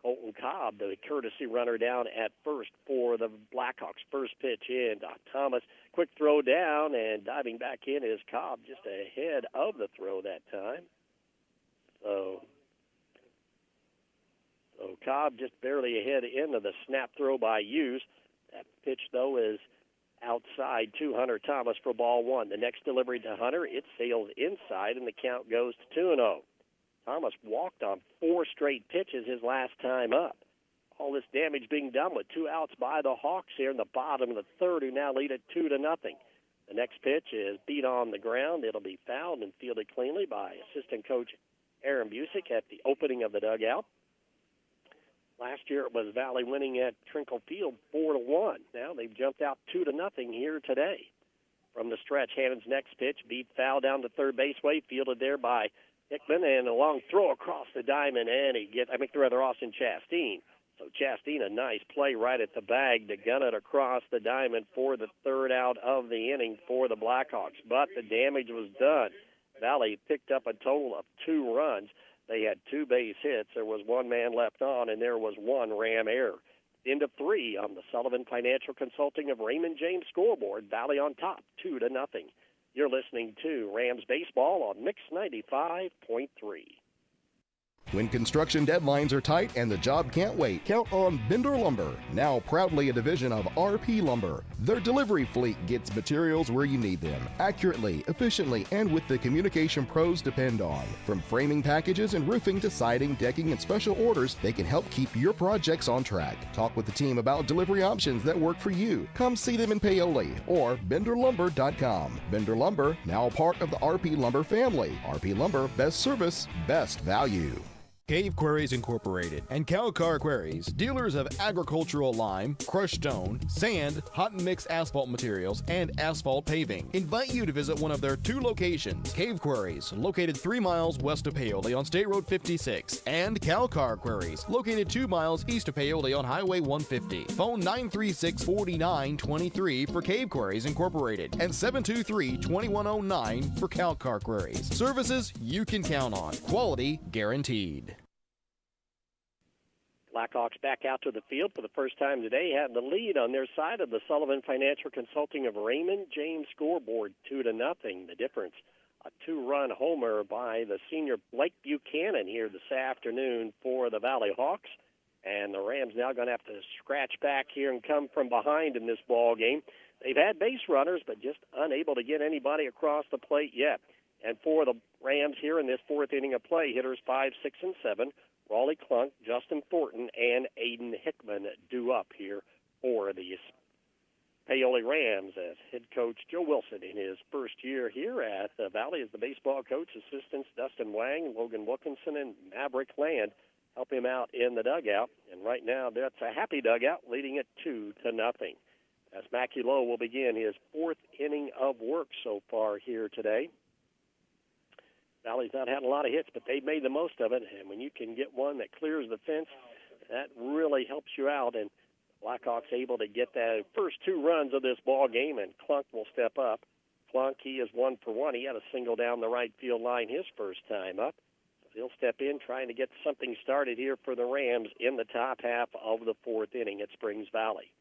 S5: Colton Cobb, the courtesy runner down at first for the Blackhawks. First pitch in. Thomas, quick throw down, and diving back in is Cobb, just ahead of the throw that time. So Cobb just barely ahead into the snap throw by Hughes. That pitch, though, is outside to Hunter Thomas for ball one. The next delivery to Hunter, it sails inside, and the count goes to 2-0. Thomas walked on 4 straight pitches his last time up. All this damage being done with 2 outs by the Hawks here in the bottom of the third, who now lead it 2-0. The next pitch is beat on the ground. It'll be fouled and fielded cleanly by assistant coach Aaron Busick at the opening of the dugout. Last year it was Valley winning at Trinkle Field 4-1. Now they've jumped out 2-0 here today. from the stretch. Hannon's next pitch, beat foul down the third base way, fielded there by Hickman, and a long throw across the diamond, and Austin Chastain. So Chastain, a nice play right at the bag to gun it across the diamond for the third out of the inning for the Blackhawks. But the damage was done. Valley picked up a total of 2 runs. They had 2 base hits. There was 1 man left on, and there was 1 Ram error. Into 3 on the Sullivan Financial Consulting of Raymond James scoreboard. Valley on top, 2-0. You're listening to Rams Baseball on Mix 95.3.
S7: When construction deadlines are tight and the job can't wait, count on Bender Lumber, now proudly a division of RP Lumber. Their delivery fleet gets materials where you need them, accurately, efficiently, and with the communication pros depend on. From framing packages and roofing to siding, decking, and special orders, they can help keep your projects on track. Talk with the team about delivery options that work for you. Come see them in Paoli or BenderLumber.com. Bender Lumber, now part of the RP Lumber family. RP Lumber, best service, best value.
S8: Cave Quarries Incorporated and Calcar Quarries, dealers of agricultural lime, crushed stone, sand, hot and mixed asphalt materials, and asphalt paving, invite you to visit one of their 2 locations. Cave Quarries, located 3 miles west of Paoli on State Road 56, and Calcar Quarries, located 2 miles east of Paoli on Highway 150. Phone 936-4923 for Cave Quarries Incorporated and 723-2109 for Calcar Quarries. Services you can count on. Quality guaranteed.
S5: Blackhawks back out to the field for the first time today, having the lead on their side of the Sullivan Financial Consulting of Raymond James scoreboard, 2-0. The difference, a 2-run homer by the senior Blake Buchanan here this afternoon for the Valley Hawks. And the Rams now going to have to scratch back here and come from behind in this ball game. They've had base runners, but just unable to get anybody across the plate yet. And for the Rams here in this 4th inning of play, hitters 5, 6, and 7. Raleigh Klunk, Justin Thornton, and Aiden Hickman due up here for the Paoli Rams as head coach Joe Wilson in his first year here at the Valley as the baseball coach. Assistants Dustin Wang, Logan Wilkinson, and Maverick Land help him out in the dugout. And right now that's a happy dugout, leading it 2-0. As Mackie Lowe will begin his 4th inning of work so far here today. Valley's not had a lot of hits, but they've made the most of it. And when you can get one that clears the fence, that really helps you out. And Blackhawks able to get that first 2 runs of this ball game, and Klunk will step up. Klunk, he is 1 for 1. He had a single down the right field line his first time up. So he'll step in trying to get something started here for the Rams in the top half of the 4th inning at Springs Valley.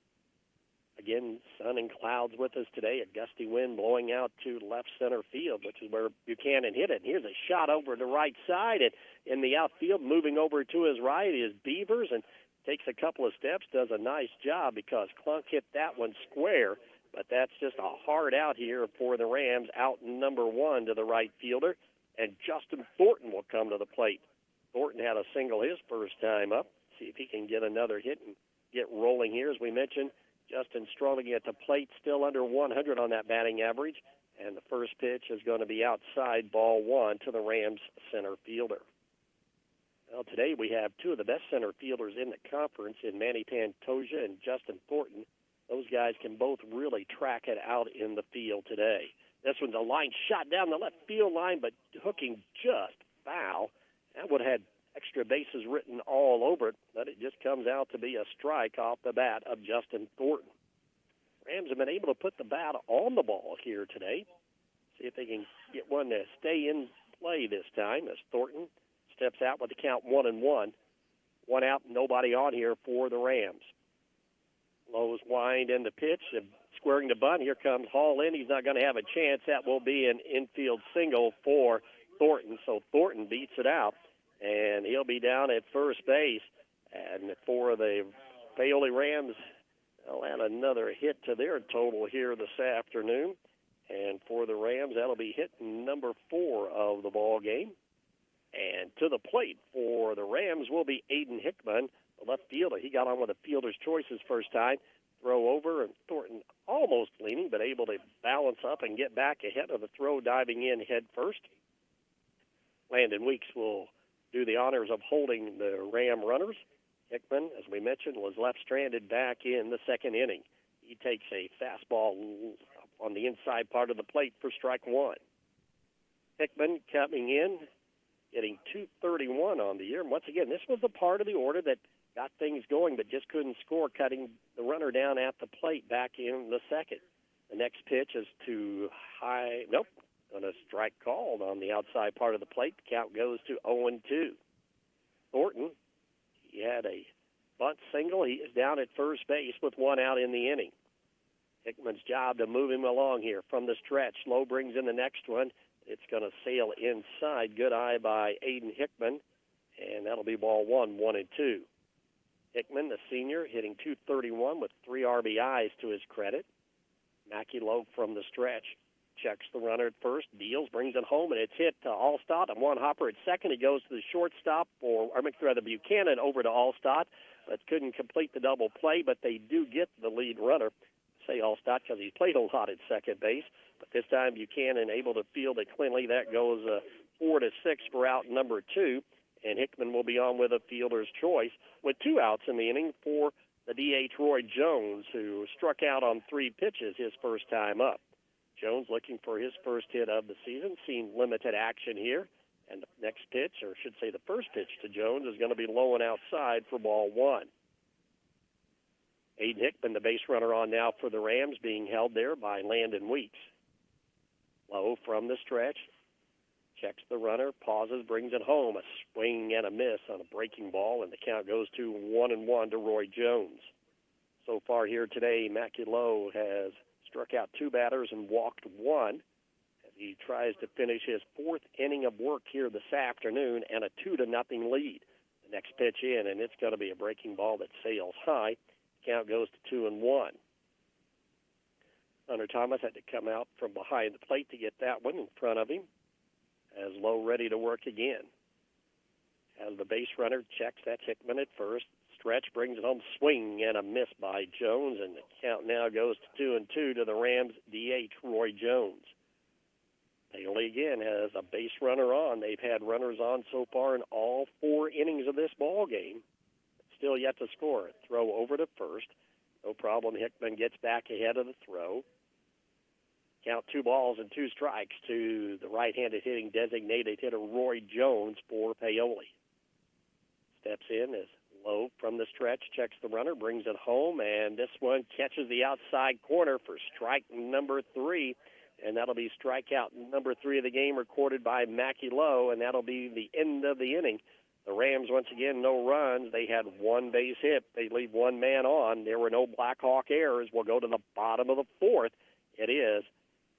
S5: Again, sun and clouds with us today. A gusty wind blowing out to left center field, which is where Buchanan hit it. And here's a shot over the right side. And in the outfield, moving over to his right is Beavers and takes a couple of steps, does a nice job because Klunk hit that one square. But that's just a hard out here for the Rams, out number 1 to the right fielder. And Justin Thornton will come to the plate. Thornton had a single his first time up. See if he can get another hit and get rolling here. As we mentioned, Justin strolling at the plate, still under 100 on that batting average. And the first pitch is going to be outside, ball 1 to the Rams center fielder. Well, today we have 2 of the best center fielders in the conference in Manny Pantoja and Justin Thornton. Those guys can both really track it out in the field today. This one's a line shot down the left field line, but hooking just foul. That would have had extra bases written all over it, but it just comes out to be a strike off the bat of Justin Thornton. Rams have been able to put the bat on the ball here today. See if they can get one to stay in play this time as Thornton steps out with the count 1-1. 1 out, nobody on here for the Rams. Lowe's wind in the pitch, squaring the bunt. Here comes Hall in. He's not going to have a chance. That will be an infield single for Thornton. So Thornton beats it out, and he'll be down at first base. And for the Paoli Rams, they'll add another hit to their total here this afternoon. And for the Rams, that'll be hit number 4 of the ball game. And to the plate for the Rams will be Aiden Hickman, the left fielder. He got on with a fielder's choice his first time. Throw over, and Thornton almost leaning, but able to balance up and get back ahead of the throw, diving in head first. Landon Weeks will do the honors of holding the Ram runners. Hickman, as we mentioned, was left stranded back in the second inning. He takes a fastball on the inside part of the plate for strike one. Hickman coming in, getting 231 on the year. And once again, this was the part of the order that got things going but just couldn't score, cutting the runner down at the plate back in the second. The next pitch is too high. Nope. On a strike called on the outside part of the plate. The count goes to 0-2. Thornton, he had a bunt single. He is down at first base with one out in the inning. Hickman's job to move him along here from the stretch. Lowe brings in the next one. It's going to sail inside. Good eye by Aiden Hickman, and that'll be ball one, 1-2. Hickman, the senior, hitting 231 with 3 RBIs to his credit. Mackie Lowe from the stretch. Checks the runner at first, deals, brings it home, and it's hit to Allstott and one hopper at second. He goes to the shortstop, or rather Buchanan over to Allstott, but couldn't complete the double play, but they do get the lead runner. Say Allstott because he's played a lot at second base, but this time Buchanan able to field it cleanly. That goes 4-6 for out number 2, and Hickman will be on with a fielder's choice with 2 outs in the inning for the DH Roy Jones, who struck out on 3 pitches his first time up. Jones looking for his first hit of the season, seen limited action here. And the next pitch, or should say the first pitch to Jones, is going to be low and outside for ball one. Aiden Hickman, the base runner on now for the Rams, being held there by Landon Weeks. Low from the stretch, checks the runner, pauses, brings it home. A swing and a miss on a breaking ball, and the count goes to 1-1 to Roy Jones. So far here today, Mackie Lowe has struck out 2 batters and walked 1 as he tries to finish his 4th inning of work here this afternoon and a 2-0 lead. The next pitch in, and it's going to be a breaking ball that sails high. Count goes to 2-1. Hunter Thomas had to come out from behind the plate to get that one in front of him as Lowe ready to work again. As the base runner checks, that's Hickman at first. Stretch brings it home, swing and a miss by Jones, and the count now goes to 2-2 to the Rams DH Roy Jones. Paoli again has a base runner on. They've had runners on so far in all 4 innings of this ball game. Still yet to score. Throw over to first. No problem. Hickman gets back ahead of the throw. Count 2 balls and 2 strikes to the right-handed hitting designated hitter Roy Jones for Paoli. Steps in as Lowe from the stretch, checks the runner, brings it home, and this one catches the outside corner for strike number 3, and that'll be strikeout number 3 of the game recorded by Mackie Lowe, and that'll be the end of the inning. The Rams, once again, no runs. They had 1 base hit. They leave 1 man on. There were no Blackhawk errors. We'll go to the bottom of the 4th. It is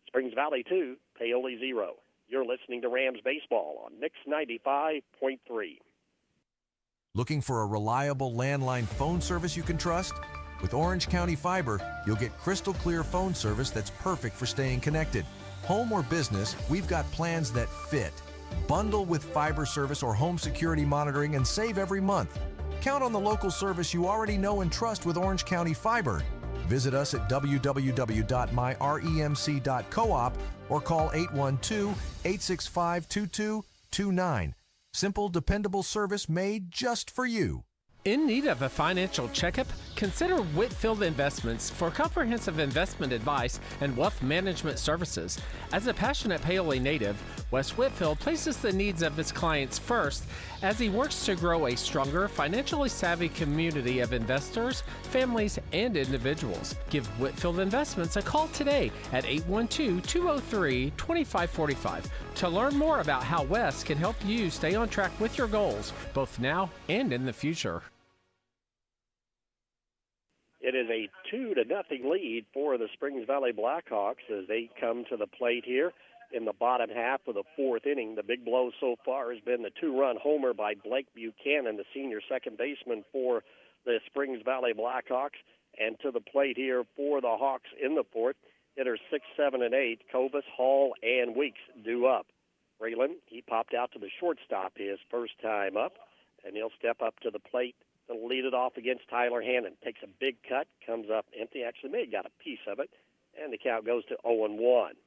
S5: Springs Valley 2, Paoli 0. You're listening to Rams Baseball on Mix 95.3.
S9: Looking for a reliable landline phone service you can trust? With Orange County Fiber, you'll get crystal clear phone service that's perfect for staying connected. Home or business, we've got plans that fit. Bundle with fiber service or home security monitoring and save every month. Count on the local service you already know and trust with Orange County Fiber. Visit us at www.myremc.coop or call 812-865-2229. Simple, dependable service made just for you.
S10: In need of a financial checkup? Consider Whitfield Investments for comprehensive investment advice and wealth management services. As a passionate Paoli native, Wes Whitfield places the needs of his clients first as he works to grow a stronger, financially savvy community of investors, families, and individuals. Give Whitfield Investments a call today at 812-203-2545 to learn more about how Wes can help you stay on track with your goals, both now and in the future.
S5: It is a 2-0 lead for the Springs Valley Blackhawks as they come to the plate here in the bottom half of the 4th inning. The big blow so far has been the 2-run homer by Blake Buchanan, the senior second baseman for the Springs Valley Blackhawks. And to the plate here for the Hawks in the 4th, hitters 6, 7, and 8, Kovas, Hall, and Weeks due up. Raylan, he popped out to the shortstop his first time up, and he'll step up to the plate to lead it off against Tyler Hannon. Takes a big cut, comes up empty. Actually, may have got a piece of it, and the count goes to 0-1.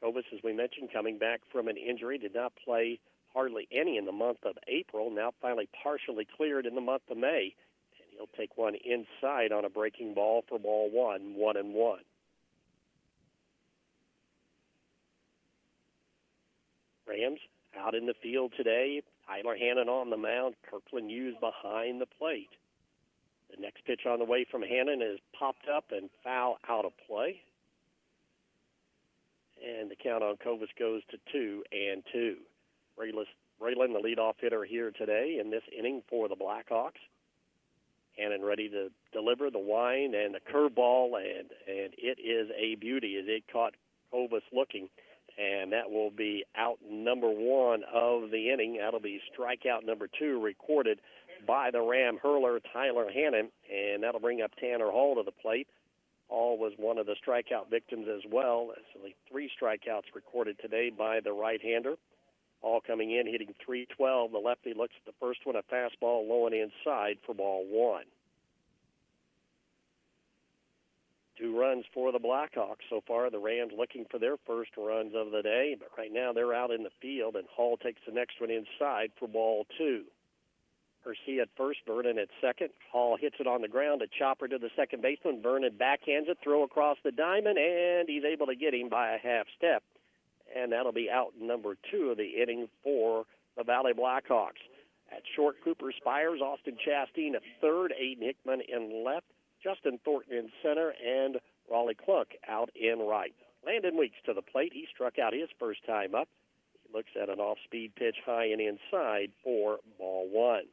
S5: Kovas, as we mentioned, coming back from an injury, did not play hardly any in the month of April, now finally partially cleared in the month of May, and he'll take one inside on a breaking ball for ball 1, 1-1. Rams out in the field today. Tyler Hannon on the mound. Kirkland Hughes behind the plate. The next pitch on the way from Hannon is popped up and foul out of play. And the count on Covas goes to 2-2. Raylan, the leadoff hitter here today in this inning for the Blackhawks. Hannon ready to deliver the wind and the curveball, and it is a beauty as it caught Covas looking. And that will be out number one of the inning. That'll be strikeout number 2 recorded by the Ram hurler, Tyler Hannon, and that'll bring up Tanner Hall to the plate. Hall was one of the strikeout victims as well. There's only 3 strikeouts recorded today by the right-hander. Hall coming in, hitting .312. The lefty looks at the first one, a fastball low and inside for ball 1. 2 runs for the Blackhawks so far. The Rams looking for their first runs of the day, but right now they're out in the field, and Hall takes the next one inside for ball 2. Garcia at first, Vernon at second. Hall hits it on the ground, a chopper to the second baseman. Vernon backhands it, throw across the diamond, and he's able to get him by a half step. And that'll be out number 2 of the inning for the Valley Blackhawks. At short, Cooper Spires, Austin Chastain at third, Aiden Hickman in left, Justin Thornton in center, and Raleigh Clunk out in right. Landon Weeks to the plate. He struck out his first time up. He looks at an off-speed pitch high and inside for ball 1.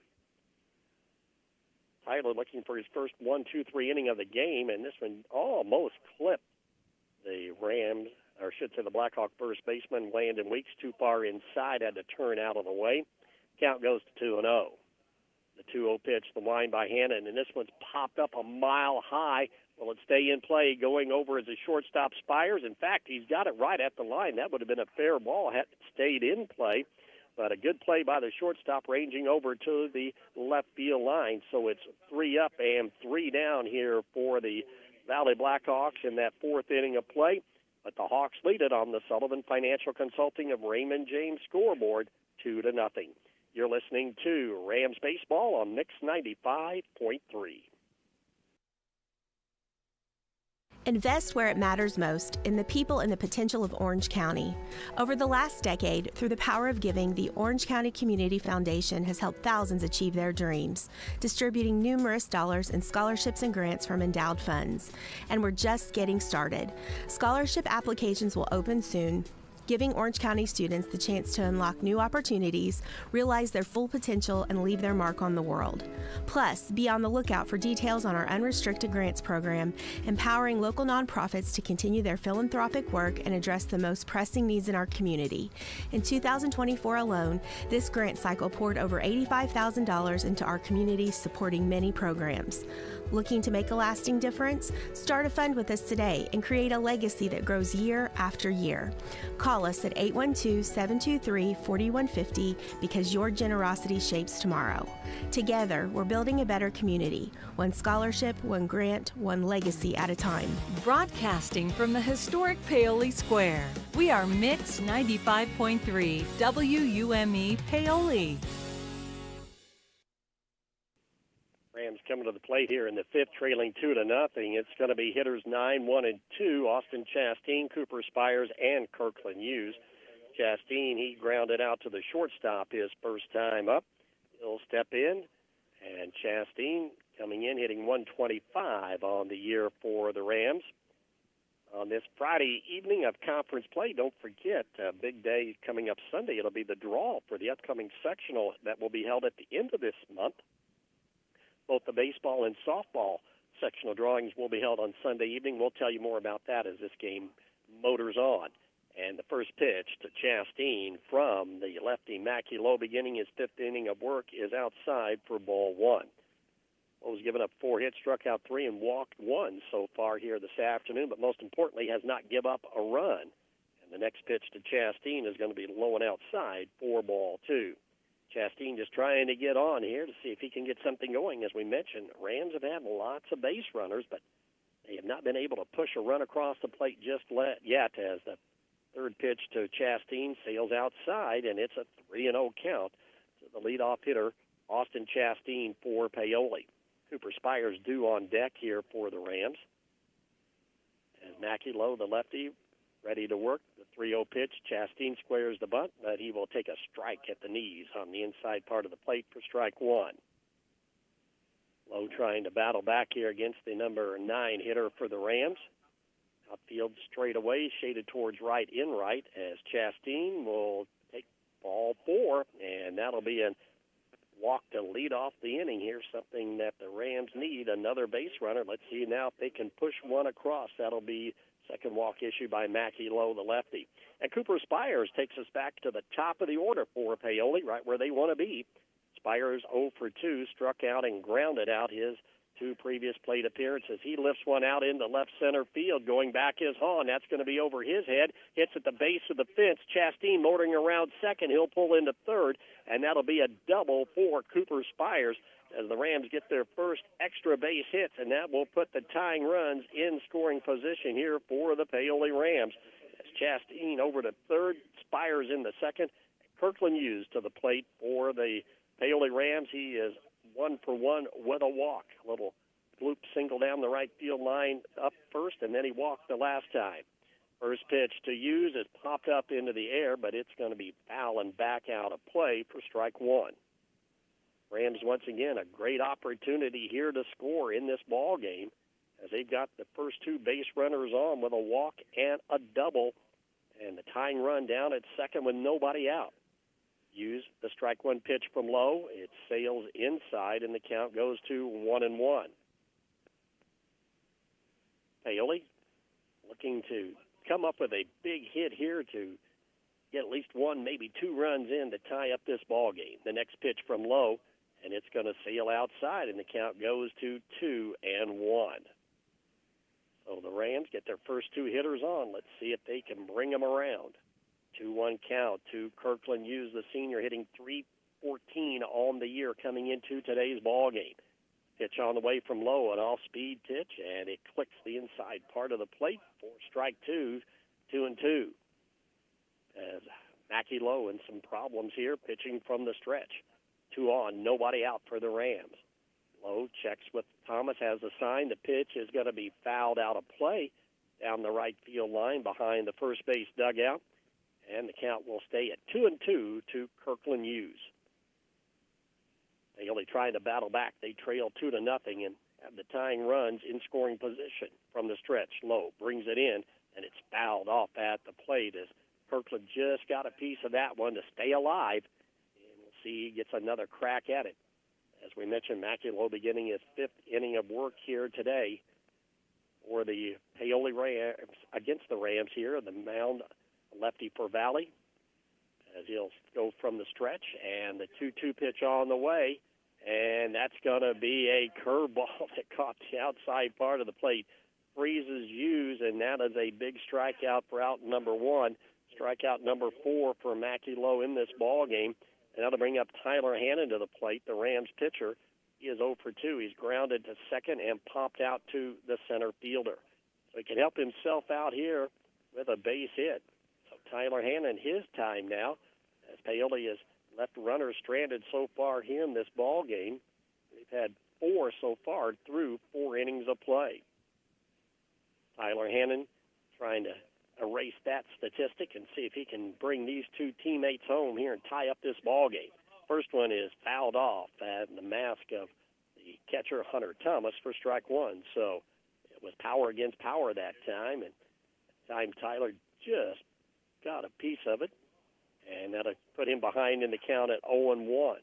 S5: Tyler looking for his first 1-2-3 inning of the game, and this one almost clipped the Rams, or I should say the Blackhawk first baseman, Landon Weeks, too far inside, had to turn out of the way. Count goes to 2-0. The 2-0 pitch, the wind by Hannon, and this one's popped up a mile high. Will it stay in play? Going over as a shortstop, Spires. In fact, he's got it right at the line. That would have been a fair ball had it stayed in play. But a good play by the shortstop, ranging over to the left field line. So it's 3 up and 3 down here for the Valley Blackhawks in that 4th inning of play. But the Hawks lead it on the Sullivan Financial Consulting of Raymond James scoreboard, 2-0. You're listening to Rams Baseball on Mix 95.3.
S11: Invest where it matters most, in the people and the potential of Orange County. Over the last decade, through the power of giving, the Orange County Community Foundation has helped thousands achieve their dreams, distributing numerous dollars in scholarships and grants from endowed funds. And we're just getting started. Scholarship applications will open soon, giving Orange County students the chance to unlock new opportunities, realize their full potential, and leave their mark on the world. Plus, be on the lookout for details on our unrestricted grants program, empowering local nonprofits to continue their philanthropic work and address the most pressing needs in our community. In 2024 alone, this grant cycle poured over $85,000 into our community, supporting many programs. Looking to make a lasting difference? Start a fund with us today and create a legacy that grows year after year. Call us at 812-723-4150 because your generosity shapes tomorrow. Together, we're building a better community. One scholarship, one grant, one legacy at a time.
S12: Broadcasting from the historic Paoli Square, we are Mix 95.3 WUME Paoli.
S5: Rams coming to the plate here in the 5th, trailing 2-0. It's going to be hitters 9, 1, and 2. Austin Chastain, Cooper Spires, and Kirkland Hughes. Chastain, he grounded out to the shortstop his first time up. He'll step in, and Chastain coming in, hitting 125 on the year for the Rams. On this Friday evening of conference play, don't forget, a big day coming up Sunday. It'll be the draw for the upcoming sectional that will be held at the end of this month. Both the baseball and softball sectional drawings will be held on Sunday evening. We'll tell you more about that as this game motors on. And the first pitch to Chastain from the lefty Mackey Lowe, beginning his 5th inning of work, is outside for ball 1. Lowe has given up 4 hits, struck out 3, and walked 1 so far here this afternoon, but most importantly has not given up a run. And the next pitch to Chastain is going to be low and outside for ball 2. Chastain just trying to get on here to see if he can get something going. As we mentioned, Rams have had lots of base runners, but they have not been able to push a run across the plate just yet, as the third pitch to Chastain sails outside, and it's a 3-0 count to the leadoff hitter, Austin Chastain, for Paoli. Cooper Spires due on deck here for the Rams. As Mackey Lowe, the lefty, ready to work. The 3-0 pitch. Chastain squares the bunt, but he will take a strike at the knees on the inside part of the plate for strike one. Lowe trying to battle back here against the number 9 hitter for the Rams. Outfield straight away, shaded towards right in right, as Chastain will take ball 4, and that'll be a walk to lead off the inning here, something that the Rams need, another base runner. Let's see now if they can push one across. That'll be second walk issued by Mackie Lowe, the lefty. And Cooper Spires takes us back to the top of the order for Paoli, right where they want to be. Spires 0 for 2, struck out and grounded out his 2 previous plate appearances. He lifts one out into left center field. Going back is Hahn. That's going to be over his head. Hits at the base of the fence. Chastain motoring around second. He'll pull into third, and that'll be a double for Cooper Spires as the Rams get their first extra base hits, and that will put the tying runs in scoring position here for the Paoli Rams. As Chastain over to third, Spires in the second. Kirkland Hughes to the plate for the Paoli Rams. He is 1 for 1 with a walk. A little bloop single down the right field line up first, and then he walked the last time. First pitch to Hughes is popped up into the air, but it's going to be foul and back out of play for strike one. Rams, once again, a great opportunity here to score in this ball game as they've got the first 2 base runners on with a walk and a double, and the tying run down at second with nobody out. Hughes, the strike one pitch from Lowe. It sails inside, and the count goes to 1-1. Paoli looking to come up with a big hit here to get at least 1, maybe 2 runs in to tie up this ball game. The next pitch from Lowe, and it's going to sail outside, and the count goes to 2-1. So the Rams get their first 2 hitters on. Let's see if they can bring them around. 2-1 count to Kirkland Hughes, the senior, hitting .314 on the year coming into today's ball game. Pitch on the way from Lowe, an off-speed pitch, and it clicks the inside part of the plate for strike 2, 2-2. As Mackie Lowe in some problems here, pitching from the stretch. 2 on, nobody out for the Rams. Lowe checks with Thomas, has a sign. The pitch is going to be fouled out of play down the right field line behind the first base dugout. And the count will stay at 2-2 to Kirkland Hughes. They only trying to battle back. They trail 2-0 and have the tying runs in scoring position from the stretch. Lowe brings it in, and it's fouled off at the plate as Kirkland just got a piece of that one to stay alive. And we'll see he gets another crack at it. As we mentioned, Mackie Lowe beginning his 5th inning of work here today for the Paoli Rams against the Rams here. The mound, lefty for Valley, as he'll go from the stretch, and the 2-2 pitch on the way, and that's going to be a curveball that caught the outside part of the plate. Freezes Hughes, and that is a big strikeout for out number 1. Strikeout number 4 for Mackie Lowe in this ball game, and that'll bring up Tyler Hannon to the plate, the Rams pitcher. He is 0 for 2. He's grounded to second and popped out to the center fielder. So he can help himself out here with a base hit. Tyler Hannon, his time now, as Paoli has left runners stranded so far here in this ball game. They've had 4 so far through 4 innings of play. Tyler Hannon trying to erase that statistic and see if he can bring these 2 teammates home here and tie up this ball game. First one is fouled off at the mask of the catcher, Hunter Thomas, for strike 1. So it was power against power that time, and time Tyler just got a piece of it, and that'll put him behind in the count at 0-1.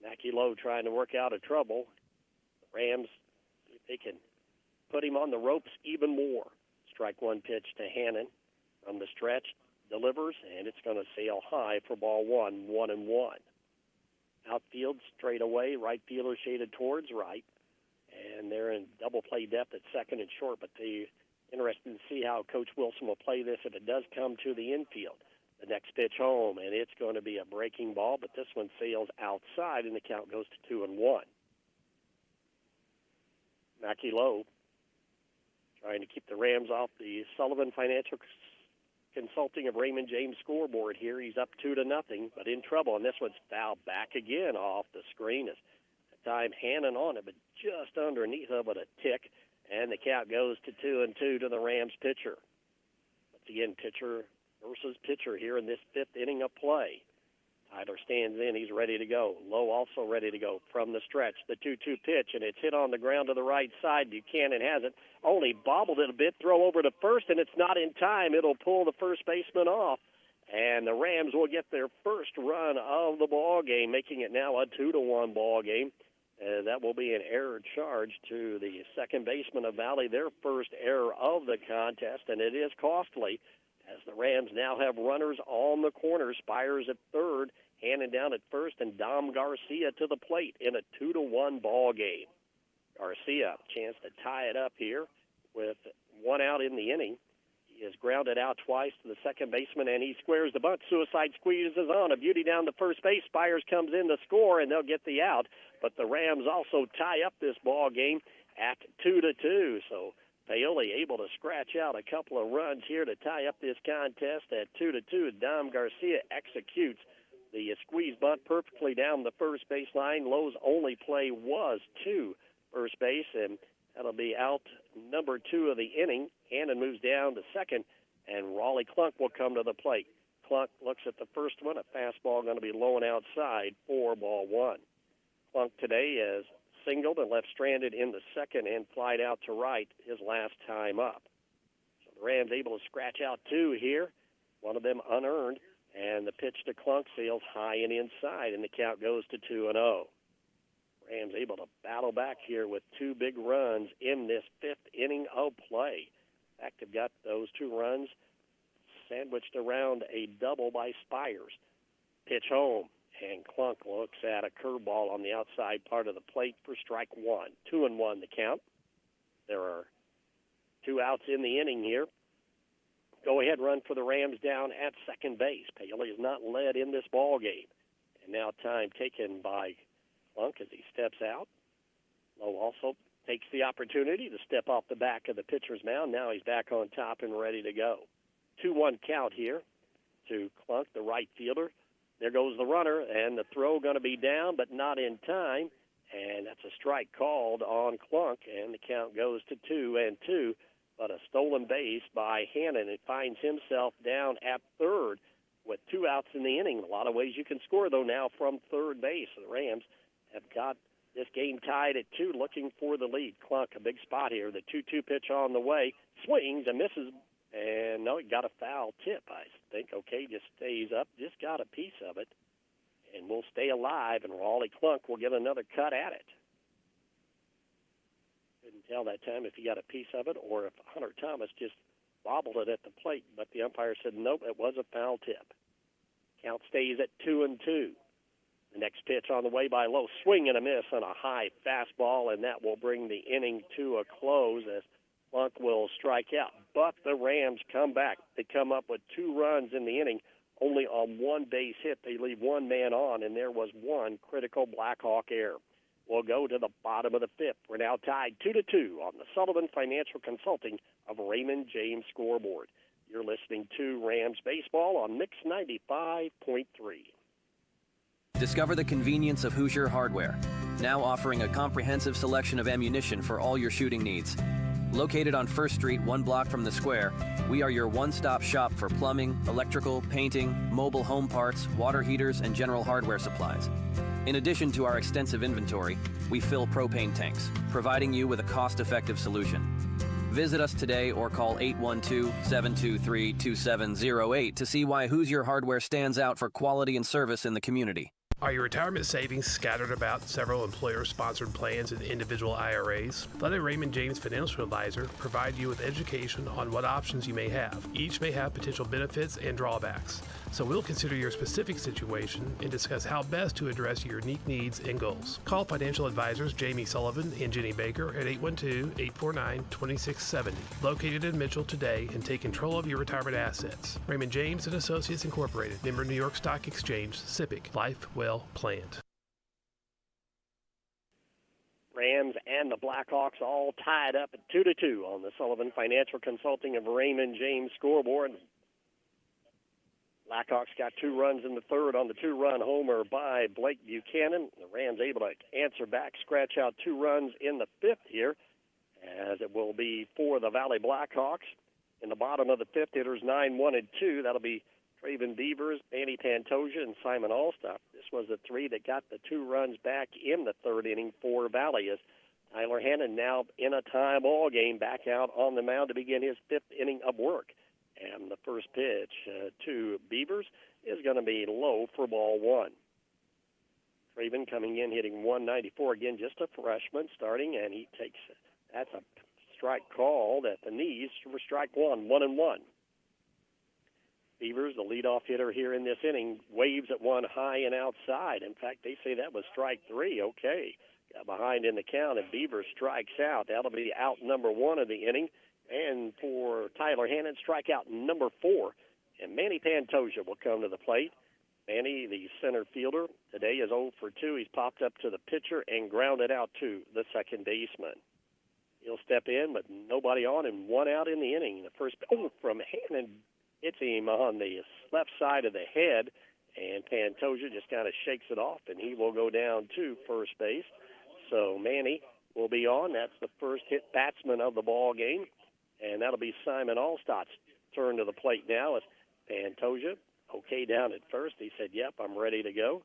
S5: Mackie Lowe trying to work out of trouble. The Rams, if they can put him on the ropes even more. Strike 1 pitch to Hannon from the stretch, delivers, and it's going to sail high for ball 1, 1-1. Outfield straight away, right fielder shaded towards right, and they're in double play depth at second and short, but they interested to see how Coach Wilson will play this if it does come to the infield. The next pitch home, and it's going to be a breaking ball, but this one sails outside, and the count goes to 2-1. Mackie Lowe trying to keep the Rams off the Sullivan Financial Consulting of Raymond James scoreboard here. He's up 2-0, but in trouble, and this one's fouled back again off the screen. As the time Hannon on it, but just underneath of it a tick. And the count goes to 2-2 to the Rams pitcher. Once again, pitcher versus pitcher here in this fifth inning of play. Tyler stands in. He's ready to go. Lowe also ready to go from the stretch. The 2-2 pitch, and it's hit on the ground to the right side. Buchanan has it. Only bobbled it a bit. Throw over to first, and it's not in time. It'll pull the first baseman off. And the Rams will get their first run of the ball game, making it now a 2-1 ball game. That will be an error charge to the second baseman of Valley, their first error of the contest, and it is costly, as the Rams now have runners on the corner. Spires at third, Hannon down at first, and Dom Garcia to the plate in a 2-1 ball game. Garcia, chance to tie it up here with one out in the inning. He is grounded out twice to the second baseman, and he squares the bunt. Suicide squeeze is on. A beauty down the first base. Spires comes in to score, and they'll get the out. But the Rams also tie up this ball game at 2-2. So Paoli able to scratch out a couple of runs here to tie up this contest at 2-2. Dom Garcia executes the squeeze bunt perfectly down the first baseline. Lowe's only play was to first base, and that'll be out number 2 of the inning. Hannon moves down to second, and Raleigh Clunk will come to the plate. Clunk looks at the first one. A fastball going to be low and outside for ball one. Clunk today is singled and left stranded in the second and flied out to right his last time up. So the Rams able to scratch out 2 here, one of them unearned, and the pitch to Clunk sails high and inside, and the count goes to 2-0. Rams able to battle back here with 2 big runs in this fifth inning of play. In fact, they've got those 2 runs sandwiched around a double by Spires. Pitch home, and Clunk looks at a curveball on the outside part of the plate for strike 1. 2-1 the count. There are 2 outs in the inning here. Go-ahead run for the Rams down at second base. Paoli is not led in this ball game. And now time taken by Clunk as he steps out. Lowe also takes the opportunity to step off the back of the pitcher's mound. Now he's back on top and ready to go. 2-1 count here to Clunk, the right fielder. There goes the runner, and the throw going to be down, but not in time. And that's a strike called on Clunk, and the count goes to 2-2. But a stolen base by Hannon. It finds himself down at third with 2 outs in the inning. A lot of ways you can score, though, now from third base. The Rams have got this game tied at 2, looking for the lead. Clunk, a big spot here. The 2-2 pitch on the way. Swings and misses. And, no, he got a foul tip, I think. Okay, just stays up. Just got a piece of it. And we'll stay alive, and Raleigh Clunk will get another cut at it. Couldn't tell that time if he got a piece of it or if Hunter Thomas just bobbled it at the plate. But the umpire said, nope, it was a foul tip. Count stays at 2-2. The next pitch on the way by Lowe. Swing and a miss on a high fastball, and that will bring the inning to a close as Clunk will strike out. But the Rams come back. They come up with 2 runs in the inning, only on 1 base hit. They leave 1 man on, and there was 1 critical Blackhawk error. We'll go to the bottom of the 5th. We're now tied 2-2 on the Sullivan Financial Consulting of Raymond James scoreboard. You're listening to Rams Baseball on Mix 95.3.
S13: Discover the convenience of Hoosier Hardware, now offering a comprehensive selection of ammunition for all your shooting needs. Located on 1st Street, 1 block from the square, we are your one-stop shop for plumbing, electrical, painting, mobile home parts, water heaters, and general hardware supplies. In addition to our extensive inventory, we fill propane tanks, providing you with a cost-effective solution. Visit us today or call 812-723-2708 to see why Hoosier Hardware stands out for quality and service in the community.
S14: Are your retirement savings scattered about several employer-sponsored plans and individual IRAs? Let a Raymond James financial advisor provide you with education on what options you may have. Each may have potential benefits and drawbacks. So we'll consider your specific situation and discuss how best to address your unique needs and goals. Call financial advisors Jamie Sullivan and Jenny Baker at 812-849-2670. Located in Mitchell today and take control of your retirement assets. Raymond James & Associates Incorporated. Member New York Stock Exchange. SIPC. Life well planned.
S5: Rams and the Blackhawks all tied up at 2-2 on the Sullivan Financial Consulting of Raymond James scoreboard. Blackhawks got 2 runs in the 3rd on the 2-run homer by Blake Buchanan. The Rams able to answer back, scratch out 2 runs in the 5th here, as it will be for the Valley Blackhawks. In the bottom of the fifth, hitters 9, 1, and 2. That'll be Traven Beavers, Manny Pantoja, and Simon Allstott. This was the three that got the 2 runs back in the third inning for Valley, as Tyler Hannon now in a tie ball game back out on the mound to begin his 5th inning of work. And the first pitch to Beavers is going to be low for ball 1. Traven coming in hitting 194, again just a freshman starting, and he takes, that's a strike called at the knees for strike 1, 1-1. Beavers, the leadoff hitter here in this inning, waves at one high and outside. In fact, they say that was strike 3. Okay. Got behind in the count, and Beavers strikes out. That'll be out number 1 of the inning. And for Tyler Hannon, strikeout number 4. And Manny Pantoja will come to the plate. Manny, the center fielder, today is 0 for 2. He's popped up to the pitcher and grounded out to the second baseman. He'll step in, but nobody on and 1 out in the inning. The first, from Hannon, hits him on the left side of the head, and Pantoja just kind of shakes it off, and he will go down to first base. So Manny will be on. That's the first hit batsman of the ball game, and that'll be Simon Allstott's turn to the plate now as Pantoja, okay down at first. He said, yep, I'm ready to go.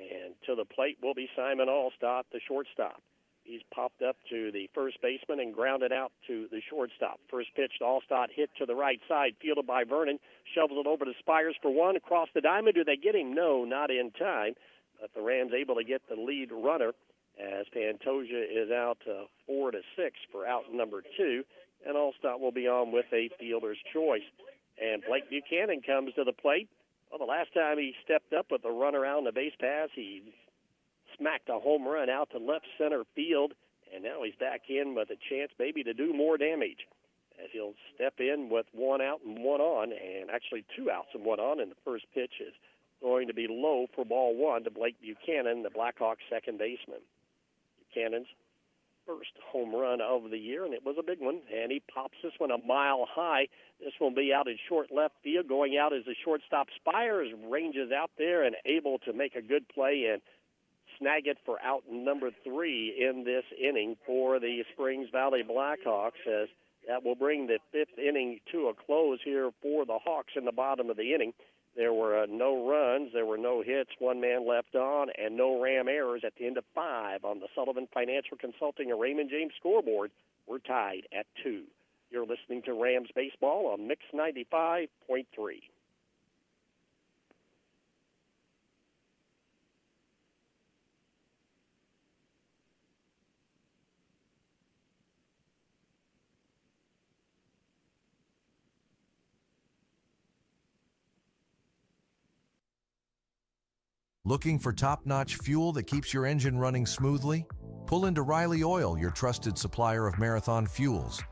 S5: And to the plate will be Simon Allstott, the shortstop. He's popped up to the first baseman and grounded out to the shortstop. First pitch to Allstott, hit to the right side, fielded by Vernon. Shovels it over to Spires for 1, across the diamond. Do they get him? No, not in time. But the Rams able to get the lead runner as Pantoja is out 4-6 for out number 2. And Allstott will be on with a fielder's choice. And Blake Buchanan comes to the plate. Well, the last time he stepped up with a runner out on the base pass, he smacked a home run out to left center field, and now he's back in with a chance maybe to do more damage as he'll step in with 1 out and 1 on, and actually 2 outs and 1 on, and the first pitch is going to be low for ball 1 to Blake Buchanan, the Blackhawks second baseman. Buchanan's first home run of the year, and it was a big one, and he pops this one a mile high. This will be out in short left field. Going out as the shortstop. Spires ranges out there and able to make a good play and snag it for out number 3 in this inning for the Springs Valley Blackhawks, as that will bring the 5th inning to a close here for the Hawks in the bottom of the inning. There were no runs, there were no hits, 1 man left on, and no Ram errors at the end of 5 on the Sullivan Financial Consulting and Raymond James scoreboard. We're tied at 2. You're listening to Rams Baseball on Mix 95.3.
S9: Looking for top-notch fuel that keeps your engine running smoothly? Pull into Riley Oil, your trusted supplier of marathon fuels.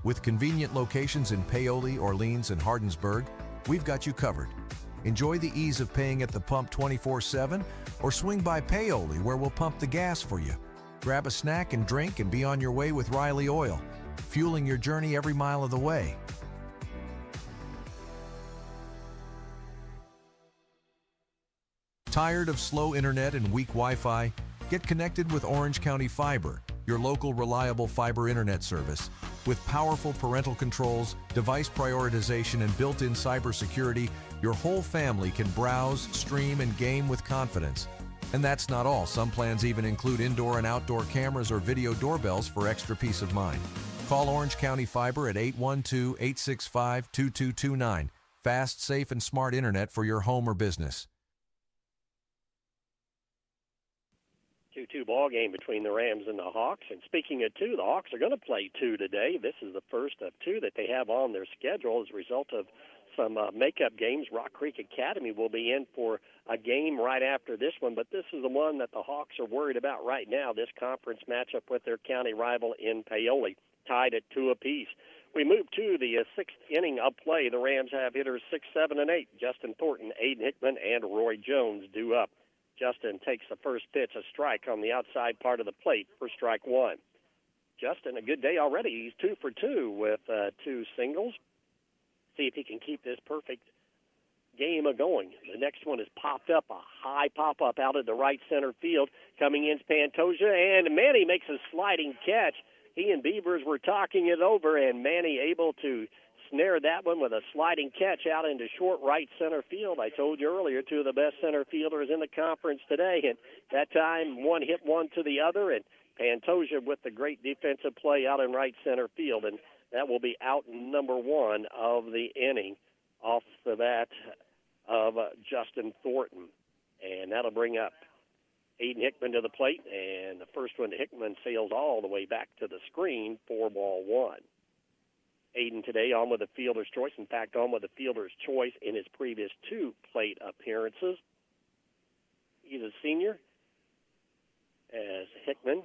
S9: With convenient locations in Paoli, Orleans, and Hardinsburg, we've got you covered. Enjoy the ease of paying at the pump 24/7, or swing by Paoli where we'll pump the gas for you. Grab a snack and drink and be on your way with Riley Oil, fueling your journey every mile of the way. Tired of slow internet and weak Wi-Fi? Get connected with Orange County Fiber, your local reliable fiber internet service. With powerful parental controls, device prioritization, and built-in cybersecurity, your whole family can browse, stream, and game with confidence. And that's not all. Some plans even include indoor and outdoor cameras or video doorbells for extra peace of mind. Call Orange County Fiber at 812-865-2229. Fast, safe, and smart internet for your home or business.
S5: 2-2 ball game between the Rams and the Hawks. And speaking of 2, the Hawks are going to play 2 today. This is the first of 2 that they have on their schedule as a result of some makeup games. Rock Creek Academy will be in for a game right after this one, but this is the one that the Hawks are worried about right now, this conference matchup with their county rival in Paoli, tied at 2 apiece. We move to the 6th inning of play. The Rams have hitters 6, 7, and 8. Justin Thornton, Aiden Hickman, and Roy Jones due up. Justin takes the first pitch, a strike on the outside part of the plate for strike 1. Justin, a good day already. He's 2 for 2 with 2 singles. See if he can keep this perfect game going. The next one is popped up, a high pop-up out of the right center field. Coming in is Pantoja, and Manny makes a sliding catch. He and Beavers were talking it over, and Manny able to snared that one with a sliding catch out into short right center field. I told you earlier, two of the best center fielders in the conference today, and that time one hit one to the other, and Pantoja with the great defensive play out in right center field, and that will be out number one of the inning off the bat of Justin Thornton. And that'll bring up Aiden Hickman to the plate, and the first one to Hickman sails all the way back to the screen for ball one. Aiden today on with the fielder's choice. In fact, on with the fielder's choice in his previous two plate appearances. He's a senior as Hickman,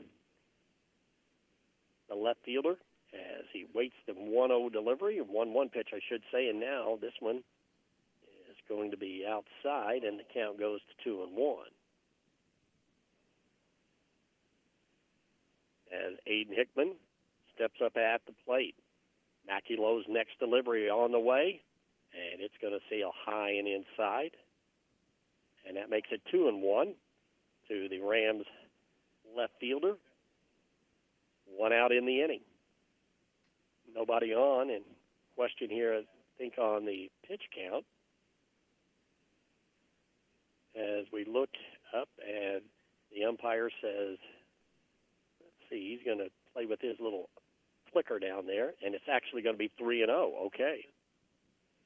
S5: the left fielder, as he waits the 1-0 delivery, 1-1 pitch, I should say, and now this one is going to be outside, and the count goes to 2-1. As Aiden Hickman steps up at the plate. Mackie Lowe's next delivery on the way, and it's going to sail high and inside. And that makes it 2-1 to the Rams left fielder. One out in the inning. Nobody on, and question here, I think, on the pitch count. As we look up, and the umpire says, let's see, he's going to play with his little clicker down there, and it's actually going to be 3-0. Okay.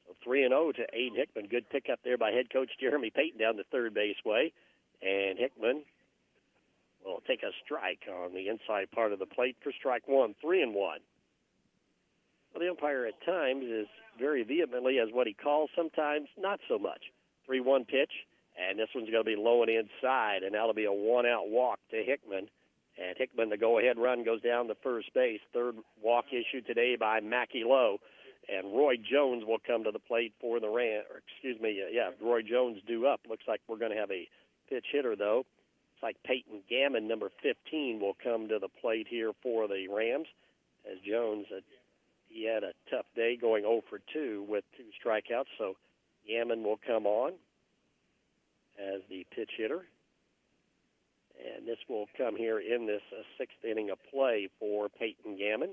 S5: So 3-0 to Aiden Hickman. Good pickup there by head coach Jeremy Payton down the third base way. And Hickman will take a strike on the inside part of the plate for strike one, 3-1. Well, the umpire at times is very vehemently as what he calls, sometimes not so much. 3-1 pitch, and this one's going to be low and inside, and that'll be a one-out walk to Hickman. And Hickman, the go-ahead run, goes down to first base. Third walk issued today by Mackie Lowe. And Roy Jones will come to the plate for the Rams. Roy Jones due up. Looks like we're going to have a pitch hitter, though. Looks like Peyton Gammon, number 15, will come to the plate here for the Rams. As Jones, he had a tough day going 0 for 2 with 2 strikeouts. So Gammon will come on as the pitch hitter. And this will come here in this sixth inning of play for Peyton Gammon.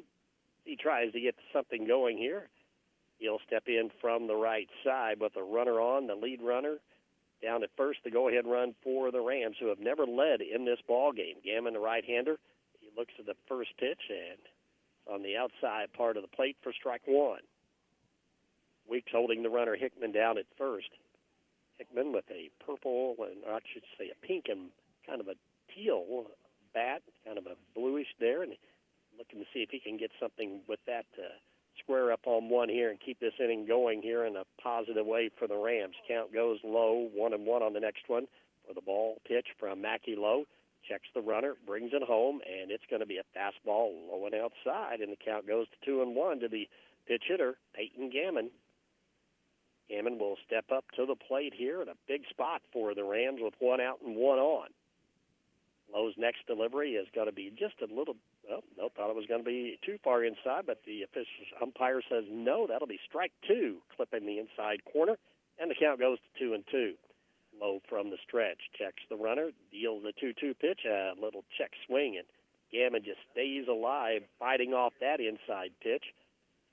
S5: He tries to get something going here. He'll step in from the right side with a runner on, the lead runner down at first, the go-ahead run for the Rams, who have never led in this ball game. Gammon, the right-hander, he looks at the first pitch, and on the outside part of the plate for strike one. Weeks holding the runner Hickman down at first. Hickman with a purple, and I should say a pink and kind of a teal bat, kind of a bluish there, and looking to see if he can get something with that to square up on one here and keep this inning going here in a positive way for the Rams. Count goes low, 1-1 on the next one for the ball pitch from Mackie Lowe. Checks the runner, brings it home, and it's going to be a fastball low and outside, and the count goes to 2-1 to the pitch hitter, Peyton Gammon. Gammon will step up to the plate here in a big spot for the Rams with 1 out and 1 on. Lowe's next delivery is going to be just a little, thought it was going to be too far inside, but the official umpire says no, that'll be strike 2, clipping the inside corner, and the count goes to 2-2. Lowe from the stretch, checks the runner, deals the 2-2 pitch, a little check swing, and Gammon just stays alive, fighting off that inside pitch.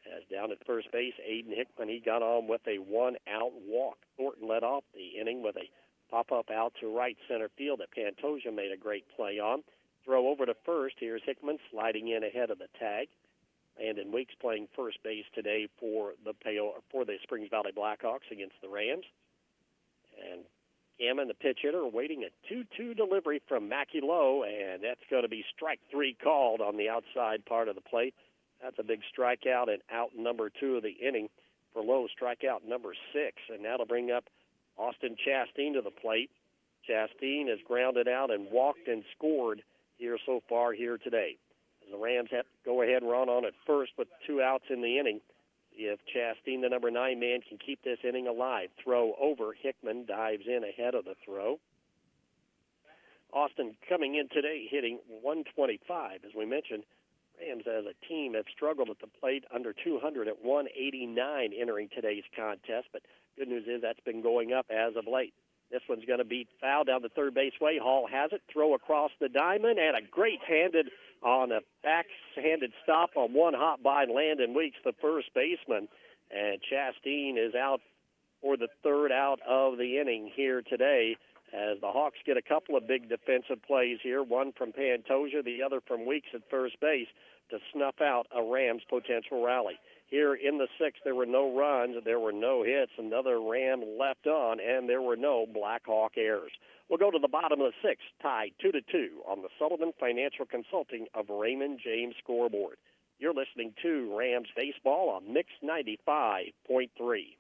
S5: As down at first base, Aiden Hickman, he got on with a 1-out walk. Thornton led off the inning with a pop-up out to right center field that Pantoja made a great play on. Throw over to first. Here's Hickman sliding in ahead of the tag. Landon Weeks playing first base today for the Springs Valley Blackhawks against the Rams. And Gammon, the pitch hitter, waiting a 2-2 delivery from Mackie Lowe, and that's going to be strike 3 called on the outside part of the plate. That's a big strikeout and out number 2 of the inning for Lowe, strikeout number 6, and that'll bring up Austin Chastain to the plate. Chastain has grounded out and walked and scored here so far here today. As the Rams have to go ahead and run on at first with 2 outs in the inning. If Chastain, the number 9 man, can keep this inning alive. Throw over. Hickman dives in ahead of the throw. Austin coming in today hitting 125. As we mentioned, Rams as a team have struggled at the plate under 200 at 189 entering today's contest, but good news is that's been going up as of late. This one's going to be foul down the third base way. Hall has it. Throw across the diamond, and a great-handed on a back-handed stop on one hop by Landon Weeks, the first baseman. And Chastain is out for the third out of the inning here today, as the Hawks get a couple of big defensive plays here, one from Pantoja, the other from Weeks at first base, to snuff out a Rams potential rally. Here in the sixth, there were no runs, there were no hits, another Ram left on, and there were no Blackhawk errors. We'll go to the bottom of the sixth, tied 2-2 on the Sullivan Financial Consulting of Raymond James scoreboard. You're listening to Rams Baseball on Mix 95.3.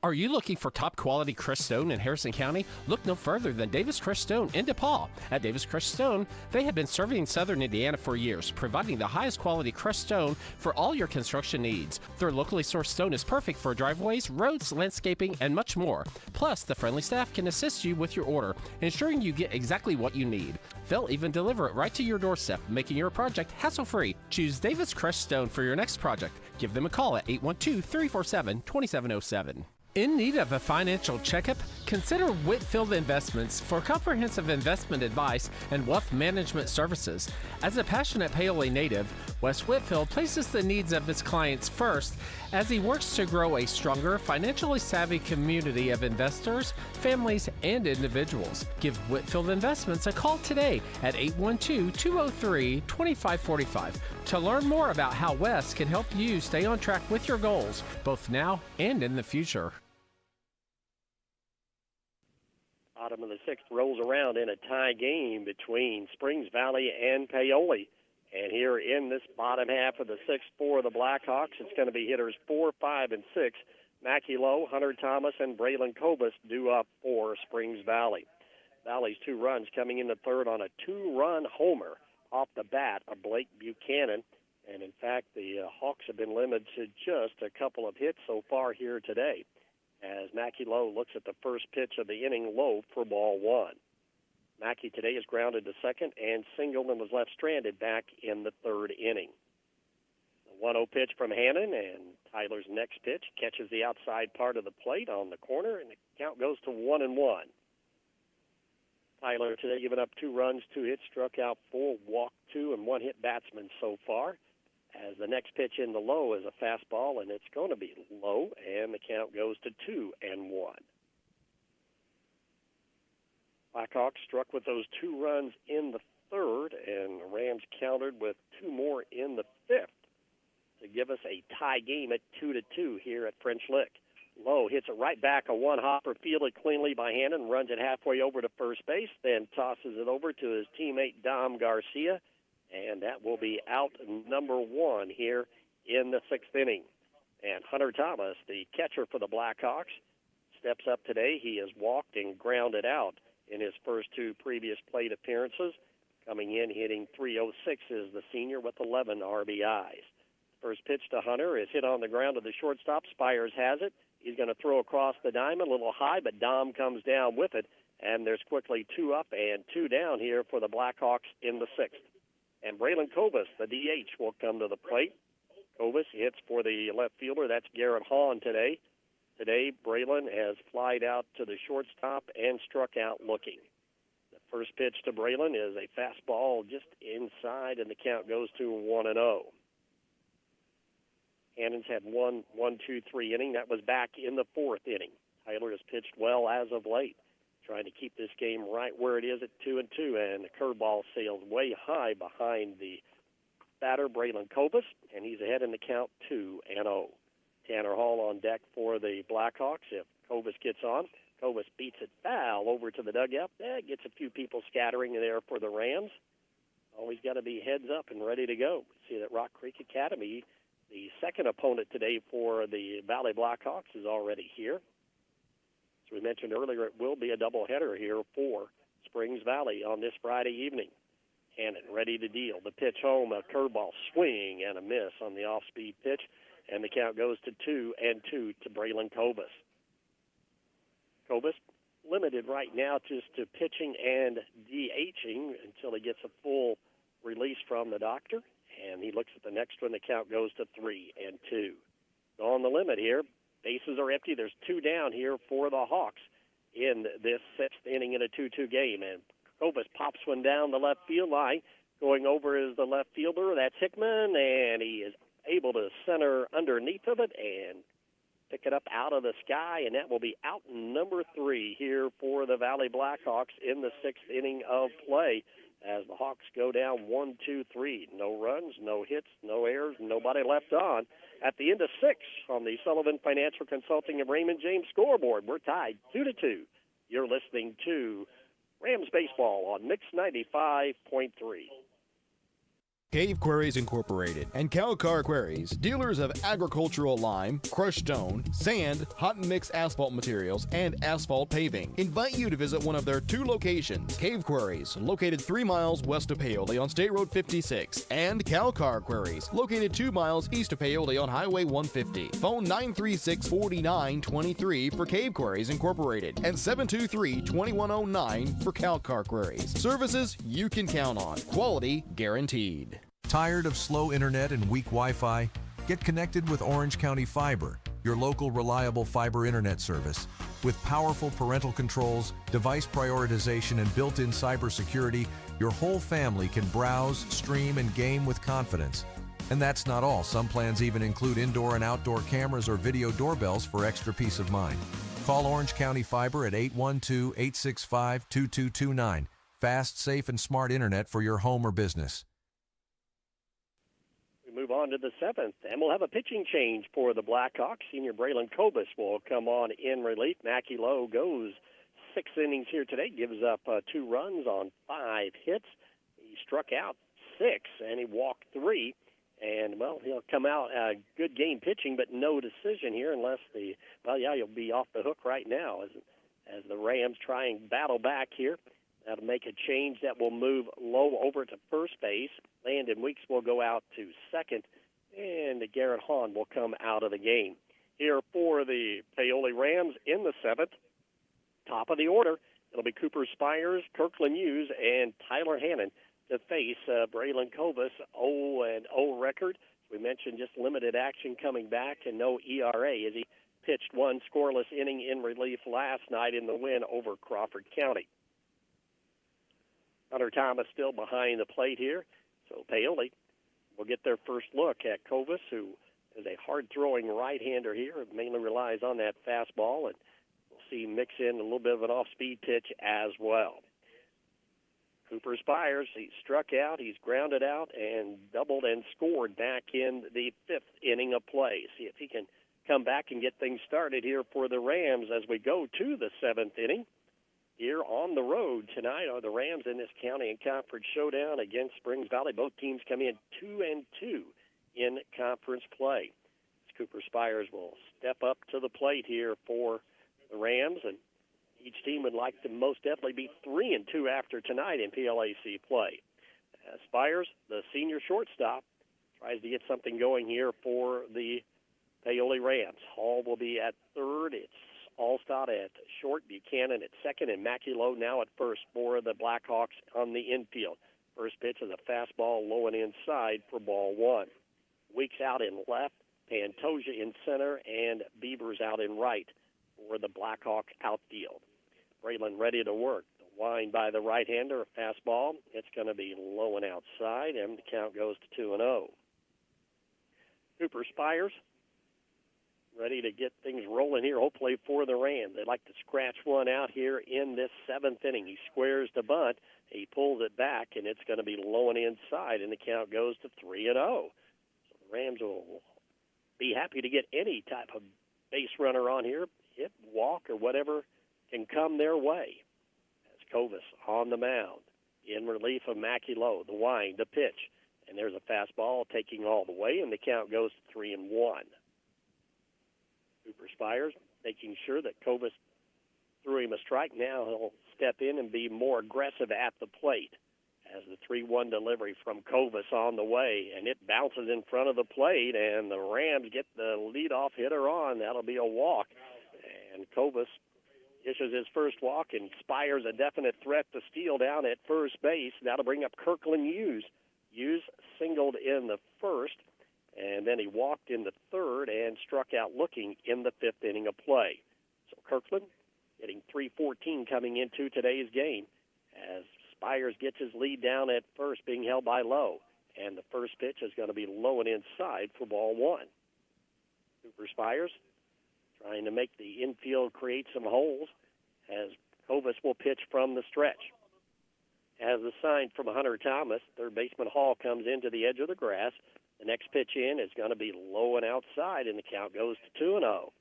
S10: Are you looking for top quality crushed stone in Harrison County? Look no further than Davis Crushed Stone in DePaul. At Davis Crushed Stone, they have been serving southern Indiana for years, providing the highest quality crushed stone for all your construction needs. Their locally sourced stone is perfect for driveways, roads, landscaping, and much more. Plus, the friendly staff can assist you with your order, ensuring you get exactly what you need. They'll even deliver it right to your doorstep, making your project hassle-free. Choose Davis Crushed Stone for your next project. Give them a call at 812-347-2707. In need of a financial checkup? Consider Whitfield Investments for comprehensive investment advice and wealth management services. As a passionate Paoli native, Wes Whitfield places the needs of his clients first as he works to grow a stronger, financially savvy community of investors, families, and individuals. Give Whitfield Investments a call today at 812-203-2545 to learn more about how Wes can help you stay on track with your goals, both now and in the future.
S5: Bottom of the sixth rolls around in a tie game between Springs Valley and Paoli. And here in this bottom half of the sixth for the Blackhawks, it's going to be hitters 4, 5, and 6. Mackie Lowe, Hunter Thomas, and Braylon Kobus due up for Springs Valley. Valley's 2 runs coming in the third on a 2-run homer off the bat of Blake Buchanan. And, in fact, the Hawks have been limited to just a couple of hits so far here today, as Mackie Lowe looks at the first pitch of the inning, low for ball 1. Mackie today is grounded to second and singled and was left stranded back in the third inning. The 1-0 pitch from Hannon, and Tyler's next pitch catches the outside part of the plate on the corner, and the count goes to 1-1. Tyler today giving up 2 runs, 2 hits, struck out 4, walked 2, and 1 hit batsman so far. As the next pitch in the low is a fastball, and it's going to be low, and the count goes to 2-1. Blackhawks struck with those 2 runs in the third, and the Rams countered with 2 more in the fifth to give us a tie game at 2-2 here at French Lick. Lowe hits it right back, a one-hopper fielded cleanly by Hannon, runs it halfway over to first base, then tosses it over to his teammate Dom Garcia, and that will be out number 1 here in the sixth inning. And Hunter Thomas, the catcher for the Blackhawks, steps up today. He has walked and grounded out in his first 2 previous plate appearances. Coming in, hitting .306 is the senior with 11 RBIs. First pitch to Hunter is hit on the ground to the shortstop. Spires has it. He's going to throw across the diamond, a little high, but Dom comes down with it. And there's quickly 2 up and 2 down here for the Blackhawks in the sixth. And Braylon Kobus, the DH, will come to the plate. Kobus hits for the left fielder. That's Garrett Hahn today. Today, Braylon has flied out to the shortstop and struck out looking. The first pitch to Braylon is a fastball just inside, and the count goes to 1-0. Hannon's had 1-2-3 inning. That was back in the fourth inning. Tyler has pitched well as of late, trying to keep this game right where it is at 2-2, and the curveball sails way high behind the batter, Braylon Kobus, and he's ahead in the count 2-0. Tanner Hall on deck for the Blackhawks. If Kobus gets on, Kobus beats it foul over to the dugout. That gets a few people scattering there for the Rams. Always got to be heads up and ready to go. See that Rock Creek Academy, the second opponent today for the Valley Blackhawks, is already here. As we mentioned earlier, it will be a doubleheader here for Springs Valley on this Friday evening. Hannon ready to deal. The pitch home, a curveball swing and a miss on the off-speed pitch, and the count goes to 2-2 to Braylon Kobus. Kobus limited right now just to pitching and DHing until he gets a full release from the doctor, and he looks at the next one. The count goes to 3-2. So on the limit here, bases are empty. There's 2 down here for the Hawks in this sixth inning in a 2-2 game. And Kobus pops one down the left field line. Going over is the left fielder. That's Hickman, and he is able to center underneath of it and pick it up out of the sky, and that will be out number 3 here for the Valley Blackhawks in the 6th inning of play as the Hawks go down 1-2-3. No runs, no hits, no errors, nobody left on. At the end of 6 on the Sullivan Financial Consulting and Raymond James scoreboard, we're tied 2-2. You're listening to Rams Baseball on Mix 95.3.
S8: Cave Quarries Incorporated and Calcar Quarries, dealers of agricultural lime, crushed stone, sand, hot and mix asphalt materials, and asphalt paving, invite you to visit one of their 2 locations. Cave Quarries, located 3 miles west of Paoli on State Road 56, and Calcar Quarries, located 2 miles east of Paoli on Highway 150. Phone 936-4923 for Cave Quarries Incorporated and 723-2109 for Calcar Quarries. Services you can count on. Quality guaranteed.
S9: Tired of slow internet and weak Wi-Fi? Get connected with Orange County Fiber, your local reliable fiber internet service. With powerful parental controls, device prioritization, and built-in cybersecurity, your whole family can browse, stream, and game with confidence. And that's not all. Some plans even include indoor and outdoor cameras or video doorbells for extra peace of mind. Call Orange County Fiber at 812-865-2229. Fast, safe, and smart internet for your home or business.
S5: Move on to the 7th, and we'll have a pitching change for the Blackhawks. Senior Braylon Kobus will come on in relief. Mackie Lowe goes 6 innings here today, gives up 2 runs on 5 hits. He struck out 6, and he walked 3. And, well, he'll come out good game pitching, but no decision here unless he'll be off the hook right now as the Rams try and battle back here. That'll make a change that will move Lowe over to first base. Landon Weeks will go out to second, and Garrett Hahn will come out of the game. Here for the Paoli Rams in the 7th, top of the order, it'll be Cooper Spires, Kirkland Hughes, and Tyler Hannon to face Braylon Kobus, 0-0 record. We mentioned just limited action coming back and no ERA as he pitched 1 scoreless inning in relief last night in the win over Crawford County. Hunter Thomas still behind the plate here, so Paoli will get their first look at Kobus, who is a hard-throwing right-hander here, mainly relies on that fastball, and we'll see him mix in a little bit of an off-speed pitch as well. Cooper Spires, he struck out, he's grounded out, and doubled and scored back in the 5th inning of play. See if he can come back and get things started here for the Rams as we go to the 7th inning. Here on the road tonight are the Rams in this county and conference showdown against Springs Valley. Both teams come in 2-2 in conference play. Cooper Spires will step up to the plate here for the Rams, and each team would like to most definitely be 3-2 after tonight in PLAC play. Spires, the senior shortstop, tries to get something going here for the Paoli Rams. Hall will be at third. It's Allstott at short, Buchanan at second, and Mackie Lowe now at first for the Blackhawks on the infield. First pitch is a fastball low and inside for ball 1. Weeks out in left, Pantoja in center, and Beavers out in right for the Blackhawk outfield. Braylon ready to work. The wind by the right-hander, a fastball. It's going to be low and outside, and the count goes to 2-0. Cooper Spires ready to get things rolling here, hopefully for the Rams. They'd like to scratch one out here in this 7th inning. He squares the bunt. He pulls it back, and it's going to be low and inside, and the count goes to 3-0. So the Rams will be happy to get any type of base runner on here, hit, walk, or whatever can come their way. As Kobus on the mound in relief of Mackie Lowe, the wind, the pitch, and there's a fastball taking all the way, and the count goes to 3-1. Cooper Spires making sure that Kobus threw him a strike. Now he'll step in and be more aggressive at the plate as the 3-1 delivery from Kobus on the way, and it bounces in front of the plate, and the Rams get the leadoff hitter on. That'll be a walk, and Kobus issues his first walk, and Spires a definite threat to steal down at first base. That'll bring up Kirkland Hughes. Hughes singled in the first, and then he walked in the third and struck out looking in the 5th inning of play. So Kirkland getting 3:14 coming into today's game as Spires gets his lead down at first, being held by Lowe. and the first pitch is going to be low and inside for ball one. Cooper Spires trying to make the infield create some holes as Kovas will pitch from the stretch. As the sign from Hunter Thomas, third baseman Hall comes into the edge of the grass. The next pitch in is going to be low and outside, and the count goes to 2-0.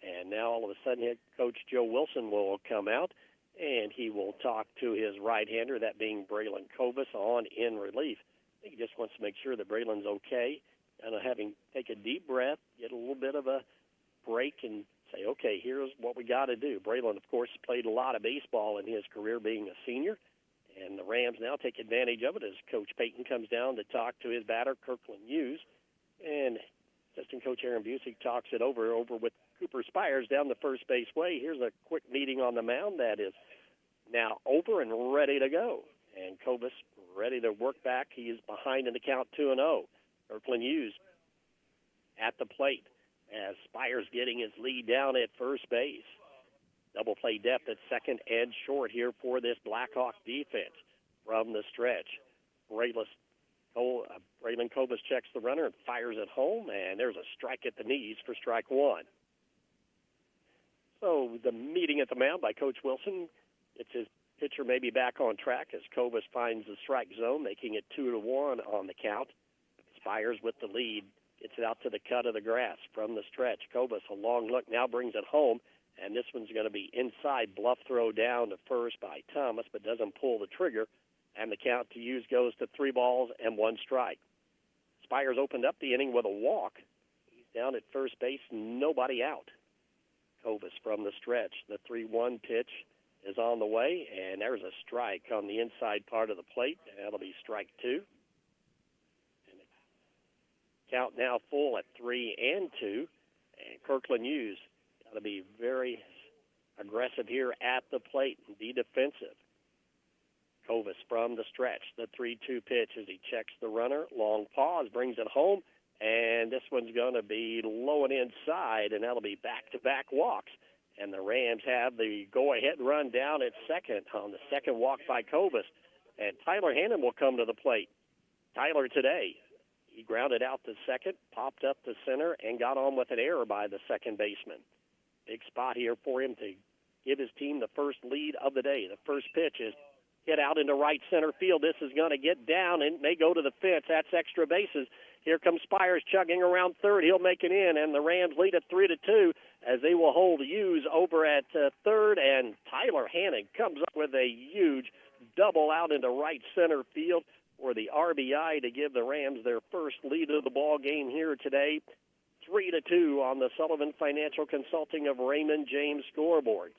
S5: And now all of a sudden, head coach Joe Wilson will come out, and he will talk to his right-hander, that being Braylon Kovas, on in relief. I think he just wants to make sure that Braylon's okay, and having take a deep breath, get a little bit of a break, and say, okay, here's what we got to do. Braylon, of course, played a lot of baseball in his career being a senior, and the Rams now take advantage of it as Coach Payton comes down to talk to his batter, Kirkland Hughes, and assistant coach Aaron Busey talks it over with Cooper Spires down the first base way. Here's a quick meeting on the mound that is now over and ready to go. And Kovas ready to work back. He is behind in the count 2-0. Kirkland Hughes at the plate as Spires getting his lead down at first base. Double play depth at second and short here for this Blackhawk defense from the stretch. Braylon Kovas checks the runner and fires it home, and there's a strike at the knees for strike one. So the meeting at the mound by Coach Wilson, it's his pitcher maybe back on track as Kovas finds the strike zone, making it 2-1 on the count. Spires with the lead, gets it out to the cut of the grass from the stretch. Kovas, a long look, now brings it home, and this one's going to be inside, bluff throw down to first by Thomas, but doesn't pull the trigger, and the count to Hughes goes to 3-1 strike. Spires opened up the inning with a walk. He's down at first base, nobody out. Kovas from the stretch. The 3-1 pitch is on the way, and there's a strike on the inside part of the plate. That'll be strike two. And the count now full at 3-2, and Kirkland Hughes got to be very aggressive here at the plate and be defensive. Kovas from the stretch. The 3-2 pitch as he checks the runner. Long pause, brings it home, and this one's going to be low and inside, and that'll be back-to-back walks. And the Rams have the go-ahead run down at second on the second walk by Kovas. And Tyler Hannon will come to the plate. Tyler today, he grounded out to second, popped up to center, and got on with an error by the second baseman. Big spot here for him to give his team the first lead of the day. The first pitch is hit out into right center field. This is going to get down and may go to the fence. That's extra bases. Here comes Spires chugging around third. He'll make it in, and the Rams lead at 3-2 as they will hold Hughes over at third, and Tyler Hannon comes up with a huge double out into right center field for the RBI to give the Rams their first lead of the ball game here today. 3-2 on the Sullivan Financial Consulting of Raymond James scoreboard.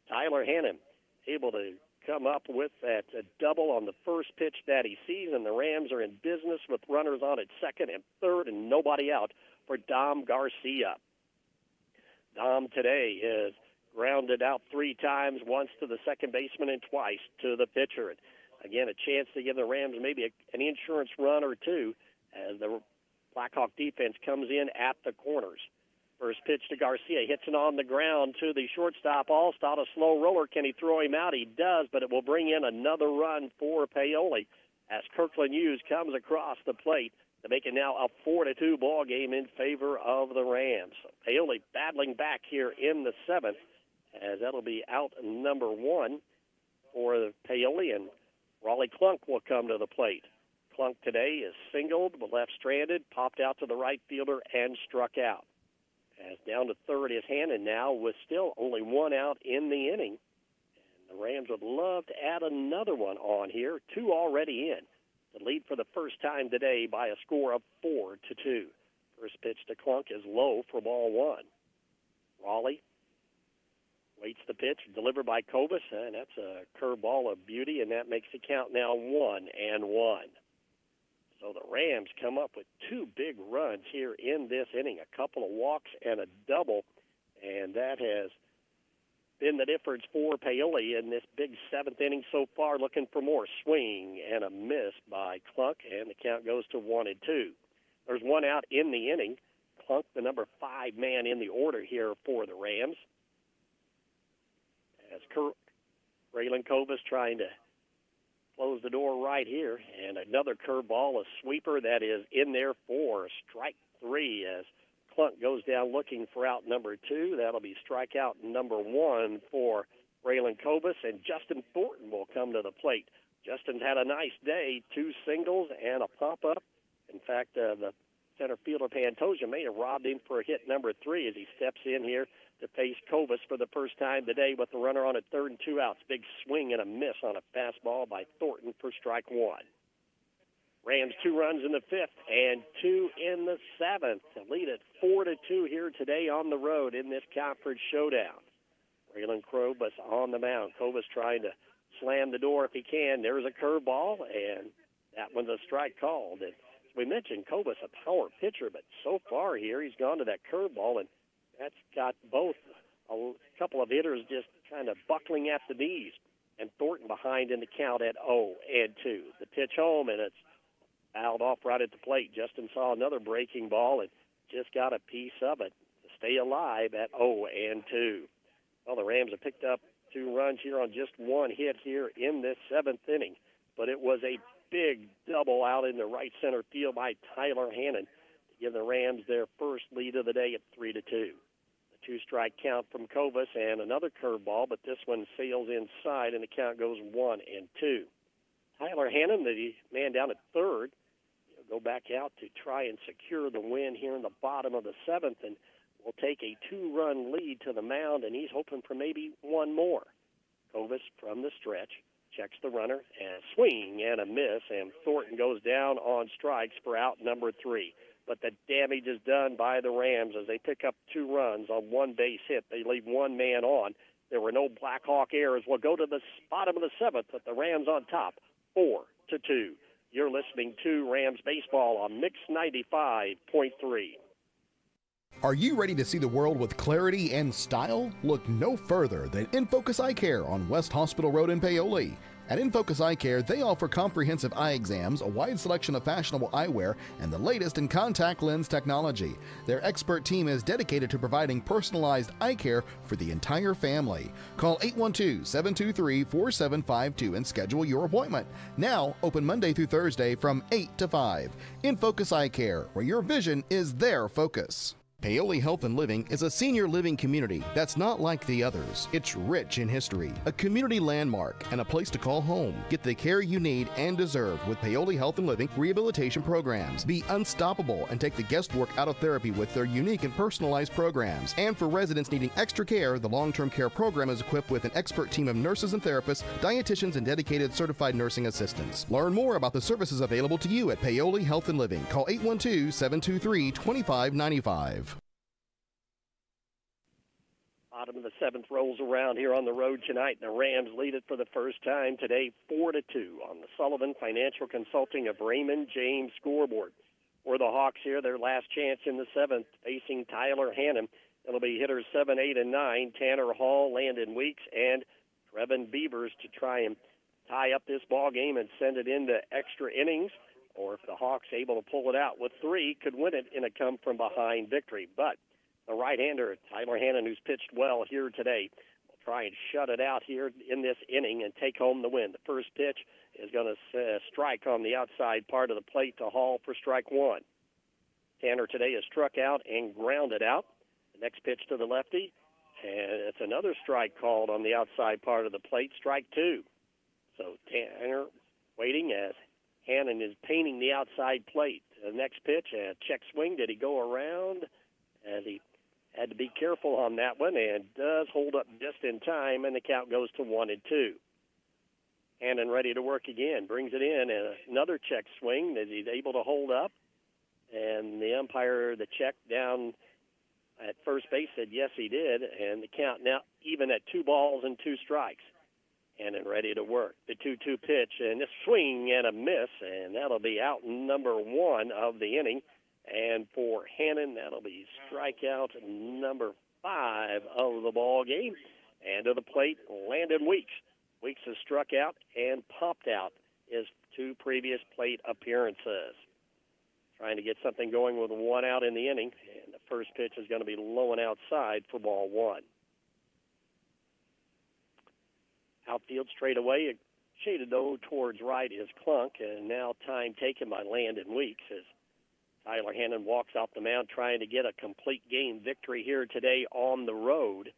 S5: Tyler Hannon able to come up with that double on the first pitch that he sees, and the Rams are in business with runners on at second and third and nobody out for Dom Garcia. Dom today is grounded out 3 times, once to the second baseman and twice to the pitcher. And again, a chance to give the Rams maybe an insurance run or two as the Blackhawk defense comes in at the corners. First pitch to Garcia, hits it on the ground to the shortstop. Allstott, a slow roller. Can he throw him out? He does, but it will bring in another run for Paoli as Kirkland Hughes comes across the plate to make it now a 4-2 ball game in favor of the Rams. Paoli battling back here in the 7th as that'll be out number 1 for Paoli, and Raleigh Clunk will come to the plate. Clunk today is singled, but left stranded, popped out to the right fielder, and struck out. As down to third is Hannon now with still only 1 out in the inning. And the Rams would love to add another one on here. 2 already in. The lead for the first time today by a score of 4-2. First pitch to Clunk is low for ball 1. Raleigh waits the pitch, delivered by Kovas, and that's a curveball of beauty, and that makes the count now 1-1. So the Rams come up with 2 big runs here in this inning, a couple of walks and a double, and that has been the difference for Paoli in this big 7th inning so far, looking for more. Swing and a miss by Clunk, and the count goes to 1-2. There's 1 out in the inning. Clunk, the number 5 man in the order here for the Rams. As Braylon Kovas trying to close the door right here. And another curveball, a sweeper that is in there for strike 3 as Clunk goes down looking for out number 2. That'll be strikeout number 1 for Braylon Kobus, and Justin Thornton will come to the plate. Justin's had a nice day, 2 singles and a pop-up. In fact, the center fielder Pantoja may have robbed him for hit number 3 as he steps in here to face Kobus for the first time today with the runner on at 3rd and 2 outs. Big swing and a miss on a fastball by Thornton for strike 1. Rams 2 runs in the 5th and 2 in the 7th to lead at 4-2 here today on the road in this conference showdown. Braylon Kobus on the mound. Kobus trying to slam the door if he can. There's a curveball, and that one's a strike called. And as we mentioned, Kobus a power pitcher, but so far here he's gone to that curveball, and that's got both a couple of hitters just kind of buckling at the knees. And Thornton behind in the count at 0-2. The pitch home, and it's fouled off right at the plate. Justin saw another breaking ball and just got a piece of it to stay alive at 0-2. Well, the Rams have picked up 2 runs here on just 1 hit here in this 7th inning. But it was a big double out in the right center field by Tyler Hannon to give the Rams their first lead of the day at 3-2. The 2-strike count from Kobus and another curveball, but this one sails inside and the count goes 1-2. Tyler Hannon, the man down at 3rd, go back out to try and secure the win here in the bottom of the 7th, and will take a 2-run lead to the mound, and he's hoping for maybe one more. Kobus from the stretch checks the runner, and a swing and a miss, and Thornton goes down on strikes for out number 3. But the damage is done by the Rams as they pick up 2 runs on 1 base hit. They leave 1 man on. There were no Blackhawk errors. We'll go to the bottom of the 7th with the Rams on top, 4-2. You're listening to Rams Baseball on Mix 95.3.
S7: Are you ready to see the world with clarity and style? Look no further than InFocus Eye Care on West Hospital Road in Paoli. At InFocus Eye Care, they offer comprehensive eye exams, a wide selection of fashionable eyewear, and the latest in contact lens technology. Their expert team is dedicated to providing personalized eye care for the entire family. Call 812-723-4752 and schedule your appointment. Now, open Monday through Thursday from 8 to 5. InFocus Eye Care, where your vision is their focus. Paoli Health and Living is a senior living community that's not like the others. It's rich in history, a community landmark, and a place to call home. Get the care you need and deserve with Paoli Health and Living rehabilitation programs. Be unstoppable and take the guesswork out of therapy with their unique and personalized programs. And for residents needing extra care, the long-term care program is equipped with an expert team of nurses and therapists, dietitians, and dedicated certified nursing assistants. Learn more about the services available to you at Paoli Health and Living. Call 812-723-2595.
S5: Bottom of the 7th rolls around here on the road tonight, and the Rams lead it for the first time today, 4-2 on the Sullivan Financial Consulting of Raymond James scoreboard. For the Hawks here, their last chance in the 7th, facing Tyler Hannon. It'll be hitters 7, 8, and 9, Tanner Hall, Landon Weeks, and Trevin Beavers to try and tie up this ball game and send it into extra innings. Or if the Hawks able to pull it out with 3, could win it in a come-from-behind victory. But the right-hander, Tyler Hannon, who's pitched well here today, will try and shut it out here in this inning and take home the win. The first pitch is going to strike on the outside part of the plate to Hall for strike 1. Tanner today is struck out and grounded out. The next pitch to the lefty, and it's another strike called on the outside part of the plate, strike 2. So Tanner waiting as Hannon is painting the outside plate. The next pitch, a check swing. Did he go around? As he had to be careful on that one and does hold up just in time, and the count goes to 1-2. Hannon ready to work again, brings it in, and another check swing that he's able to hold up. And the umpire, the check down at first base, said yes, he did, and the count now even at 2 balls and 2 strikes. Hannon ready to work. The 2-2 pitch, and a swing and a miss, and that'll be out number 1 of the inning. And for Hannon, that'll be strikeout number 5 of the ball game. And to the plate, Landon Weeks. Weeks has struck out and popped out his 2 previous plate appearances. Trying to get something going with 1 out in the inning, and the first pitch is going to be low and outside for ball 1. Outfield straight away, a Shaded, though, towards right is Clunk, and now time taken by Landon Weeks as Tyler Hannon walks off the mound trying to get a complete game victory here today on the road,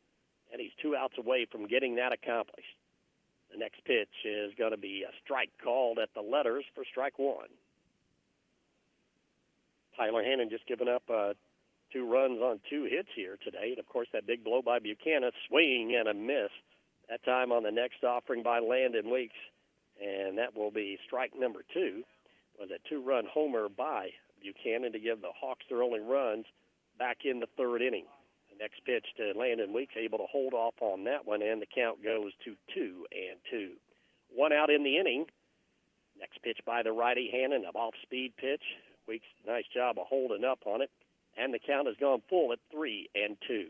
S5: and he's 2 outs away from getting that accomplished. The next pitch is going to be a strike called at the letters for strike 1. Tyler Hannon just given up 2 runs on 2 hits here today, and, of course, that big blow by Buchanan, swing and a miss. That time on the next offering by Landon Weeks, and that will be strike number 2. Was a 2-run homer by Buchanan to give the Hawks their only runs back in the 3rd inning. The next pitch to Landon Weeks, able to hold off on that one, and the count goes to 2-2. 1 out in the inning. Next pitch by the righty Hannon, an off-speed pitch. Weeks, nice job of holding up on it, and the count has gone full at 3-2.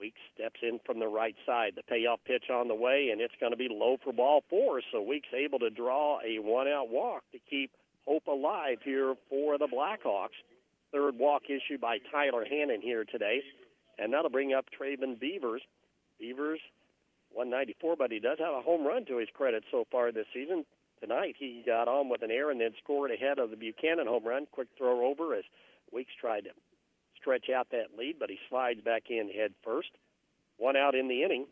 S5: Weeks steps in from the right side. The payoff pitch on the way, and it's going to be low for ball 4. So Weeks able to draw a 1-out walk to keep hope alive here for the Blackhawks. 3rd walk issued by Tyler Hannon here today, and that'll bring up Traven Beavers. Beavers, 194, but he does have a home run to his credit so far this season. Tonight he got on with an error and then scored ahead of the Buchanan home run. Quick throw over as Weeks tried to stretch out that lead, but he slides back in head first. 1 out in the inning.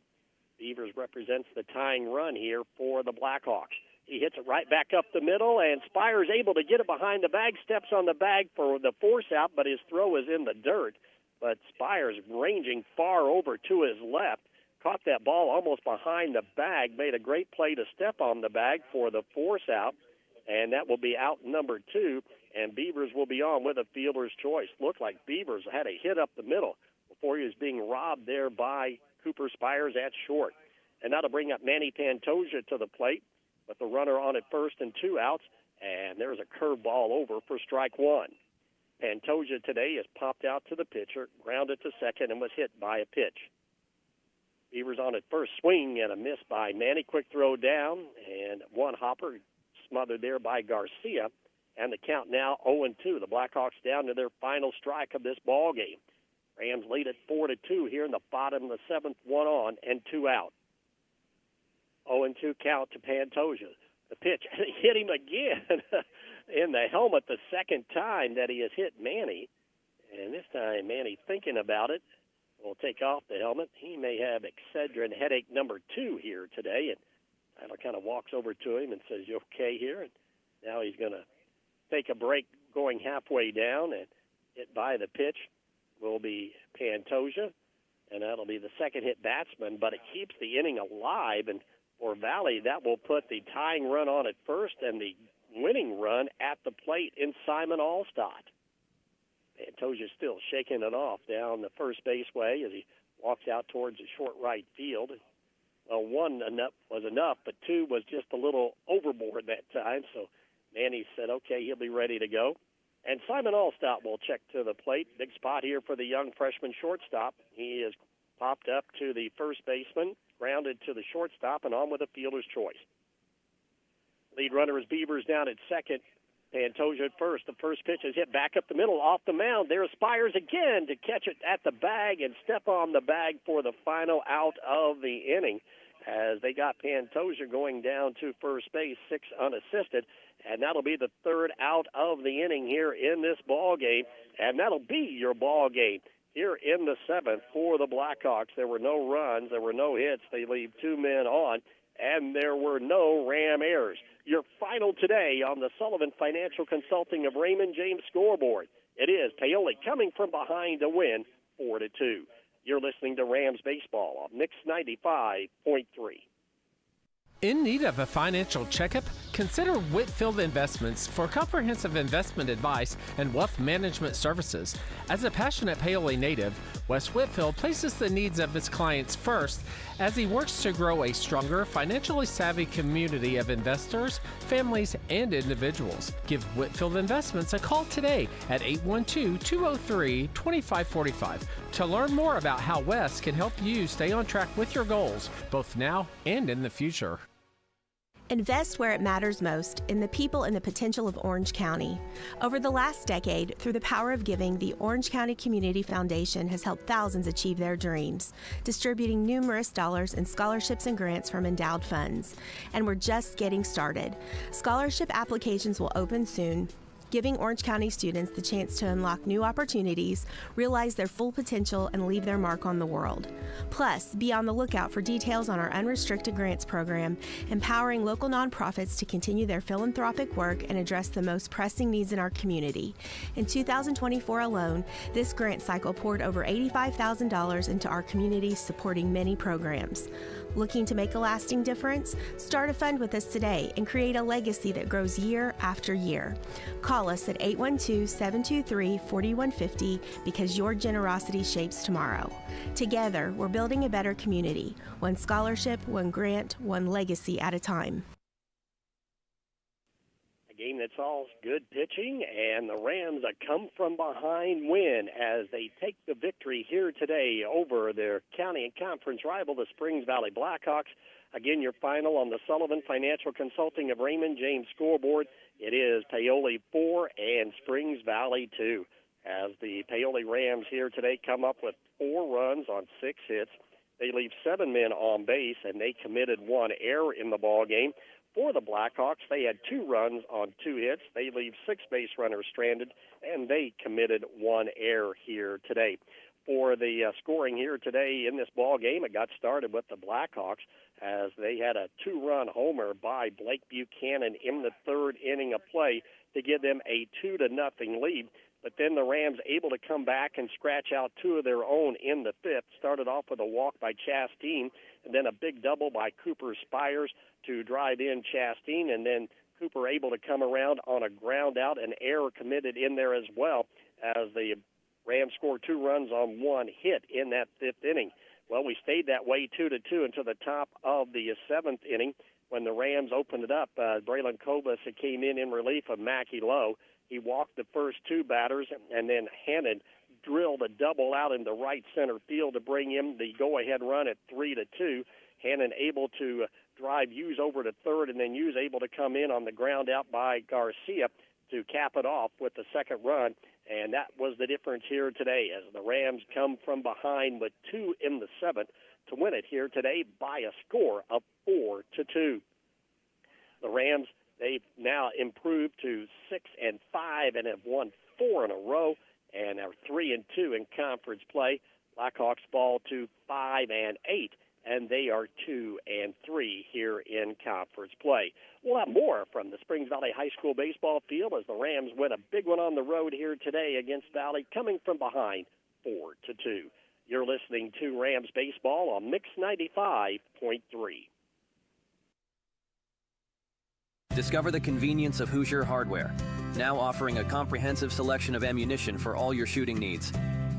S5: Beavers represents the tying run here for the Blackhawks. He hits it right back up the middle, and Spires able to get it behind the bag, steps on the bag for the force out, but his throw is in the dirt. But Spires ranging far over to his left, caught that ball almost behind the bag, made a great play to step on the bag for the force out, and that will be out number 2. And Beavers will be on with a fielder's choice. Looked like Beavers had a hit up the middle before he was being robbed there by Cooper Spires at short. And that'll bring up Manny Pantoja to the plate with the runner on at first and 2 outs. And there's a curveball over for strike 1. Pantoja today has popped out to the pitcher, grounded to second, and was hit by a pitch. Beavers on at first, swing and a miss by Manny. Quick throw down, and 1 hopper smothered there by Garcia. And the count now 0-2. The Blackhawks down to their final strike of this ball game. Rams lead at 4-2 here in the bottom of the 7th, 1 on and 2 out. 0-2 count to Pantoja. The pitch hit him again in the helmet the second time that he has hit Manny. And this time Manny thinking about it will take off the helmet. He may have Excedrin headache number 2 here today. And Tyler kind of walks over to him and says, "You okay here?" And now he's going to take a break going halfway down, and hit by the pitch will be Pantoja, and that'll be the second hit batsman, but it keeps the inning alive, and for Valley, that will put the tying run on at first and the winning run at the plate in Simon Allstott. Pantoja still shaking it off down the first base way as he walks out towards the short right field. Well, 1 was enough, but 2 was just a little overboard that time, so Manny said, okay, he'll be ready to go. And Simon Allstott will check to the plate. Big spot here for the young freshman shortstop. He is popped up to the first baseman, grounded to the shortstop, and on with a fielder's choice. Lead runner is Beavers down at second. Pantoja at first. The first pitch is hit back up the middle off the mound. There Spires again to catch it at the bag and step on the bag for the final out of the inning as they got Pantoja going down to first base, 6 unassisted. And that'll be the 3rd out of the inning here in this ball game. And that'll be your ball game here in the 7th for the Blackhawks. There were no runs. There were no hits. They leave 2 men on. And there were no Ram errors. Your final today on the Sullivan Financial Consulting of Raymond James scoreboard. It is Paoli coming from behind to win 4-2. You're listening to Rams Baseball on Mix 95.3.
S10: In need of a financial checkup? Consider Whitfield Investments for comprehensive investment advice and wealth management services. As a passionate Paoli native, Wes Whitfield places the needs of his clients first as he works to grow a stronger, financially savvy community of investors, families, and individuals. Give Whitfield Investments a call today at 812-203-2545 to learn more about how Wes can help you stay on track with your goals, both now and in the future.
S11: Invest where it matters most, in the people and the potential of Orange County. Over the last decade, through the power of giving, the Orange County Community Foundation has helped thousands achieve their dreams, distributing numerous dollars in scholarships and grants from endowed funds. And we're just getting started. Scholarship applications will open soon, giving Orange County students the chance to unlock new opportunities, realize their full potential, and leave their mark on the world. Plus, be on the lookout for details on our unrestricted grants program, empowering local nonprofits to continue their philanthropic work and address the most pressing needs in our community. In 2024 alone, this grant cycle poured over $85,000 into our community, supporting many programs. Looking to make a lasting difference? Start a fund with us today and create a legacy that grows year after year. Call us at 812-723-4150 because your generosity shapes tomorrow. Together, we're building a better community, one scholarship, one grant, one legacy at a time.
S5: A game that's all good pitching, and the Rams a come-from-behind win as they take the victory here today over their county and conference rival, the Springs Valley Blackhawks. Again, your final on the Sullivan Financial Consulting of Raymond James scoreboard. It is Paoli 4 and Springs Valley 2. As the Paoli Rams here today come up with 4 runs on 6 hits. They leave 7 men on base, and they committed 1 error in the ball game. For the Blackhawks, they had 2 runs on 2 hits. They leave 6 base runners stranded, and they committed 1 error here today. For the scoring here today in this ball game, it got started with the Blackhawks as they had a 2-run homer by Blake Buchanan in the 3rd inning of play to give them a 2-0 lead. But then the Rams able to come back and scratch out 2 of their own in the 5th. Started off with a walk by Chastain, and then a big double by Cooper Spires to drive in Chastain, and then Cooper able to come around on a ground out, an error committed in there as well as the Rams scored 2 runs on 1 hit in that 5th inning. Well, we stayed that way 2-2 until the top of the 7th inning when the Rams opened it up. Braylon Kovas came in relief of Mackie Lowe. He walked the first 2 batters, and then Hannon drilled a double out in the right center field to bring him the go-ahead run at 3-2. Hannon able to drive Hughes over to 3rd, and then Hughes able to come in on the ground out by Garcia to cap it off with the 2nd run. And that was the difference here today as the Rams come from behind with 2 in the 7th to win it here today by a score of 4-2. The Rams, they've now improved to 6-5 and have won 4 in a row and are 3-2 in conference play. Blackhawks fall to 5-8, and they are 2-3 here in conference play. We'll have more from the Springs Valley High School baseball field as the Rams win a big one on the road here today against Valley, coming from behind 4-2. You're listening to Rams baseball on Mix 95.3.
S13: Discover the convenience of Hoosier Hardware, now offering a comprehensive selection of ammunition for all your shooting needs.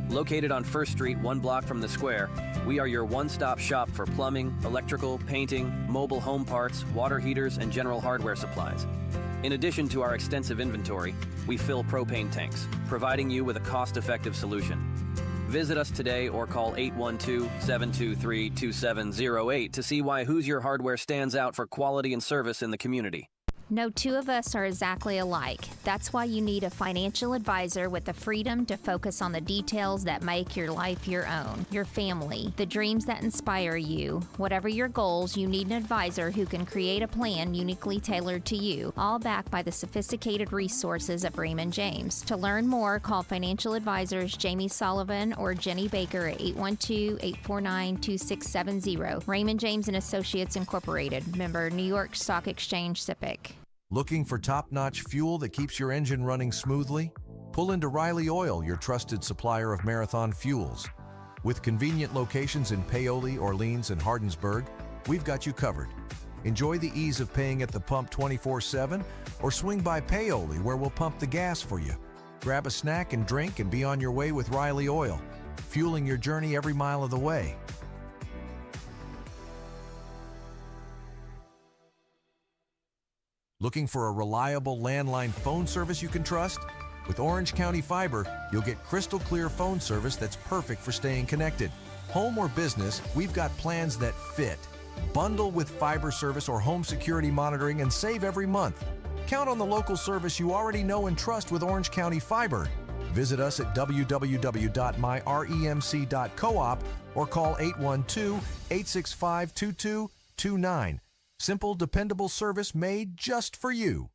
S13: Located on 1st Street, 1 block from the square, we are your one-stop shop for plumbing, electrical, painting, mobile home parts, water heaters, and general hardware supplies. In addition to our extensive inventory, we fill propane tanks, providing you with a cost-effective solution. Visit us today or call 812-723-2708 to see why Hoosier Hardware stands out for quality and service in the community.
S15: No two of us are exactly alike. That's why you need a financial advisor with the freedom to focus on the details that make your life your own, your family, the dreams that inspire you. Whatever your goals, you need an advisor who can create a plan uniquely tailored to you, all backed by the sophisticated resources of Raymond James. To learn more, call financial advisors Jamie Sullivan or Jenny Baker at 812-849-2670. Raymond James & Associates Incorporated, member New York Stock Exchange SIPC.
S9: Looking for top-notch fuel that keeps your engine running smoothly? Pull into Riley Oil, your trusted supplier of marathon fuels. With convenient locations in Paoli, Orleans, and Hardinsburg, we've got you covered. Enjoy the ease of paying at the pump 24/7 or swing by Paoli where we'll pump the gas for you. Grab a snack and drink and be on your way with Riley Oil, fueling your journey every mile of the way. Looking for a reliable landline phone service you can trust? With Orange County Fiber, you'll get crystal clear phone service that's perfect for staying connected. Home or business, we've got plans that fit. Bundle with fiber service or home security monitoring and save every month. Count on the local service you already know and trust with Orange County Fiber. Visit us at www.myremc.coop or call 812-865-2229. Simple, dependable service made just for you.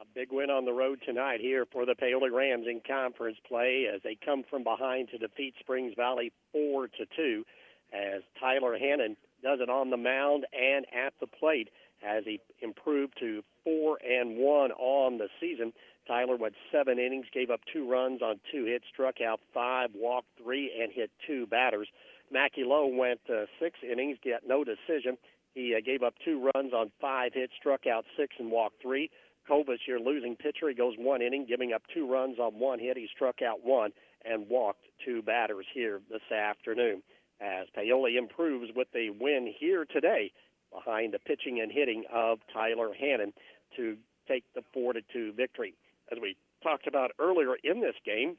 S5: A big win on the road tonight here for the Paoli Rams in conference play as they come from behind to defeat Springs Valley 4-2. As Tyler Hannon does it on the mound and at the plate as he improved to 4-1 on the season. Tyler went 7 innings, gave up 2 runs on 2 hits, struck out 5, walked 3, and hit 2 batters. Mackie Lowe went 6 innings, got no decision. He gave up 2 runs on 5 hits, struck out 6, and walked 3. Kovas, your losing pitcher, he goes 1 inning, giving up 2 runs on 1 hit. He struck out 1 and walked 2 batters here this afternoon. As Paoli improves with a win here today behind the pitching and hitting of Tyler Hannon to take the 4-2 victory. As we talked about earlier in this game,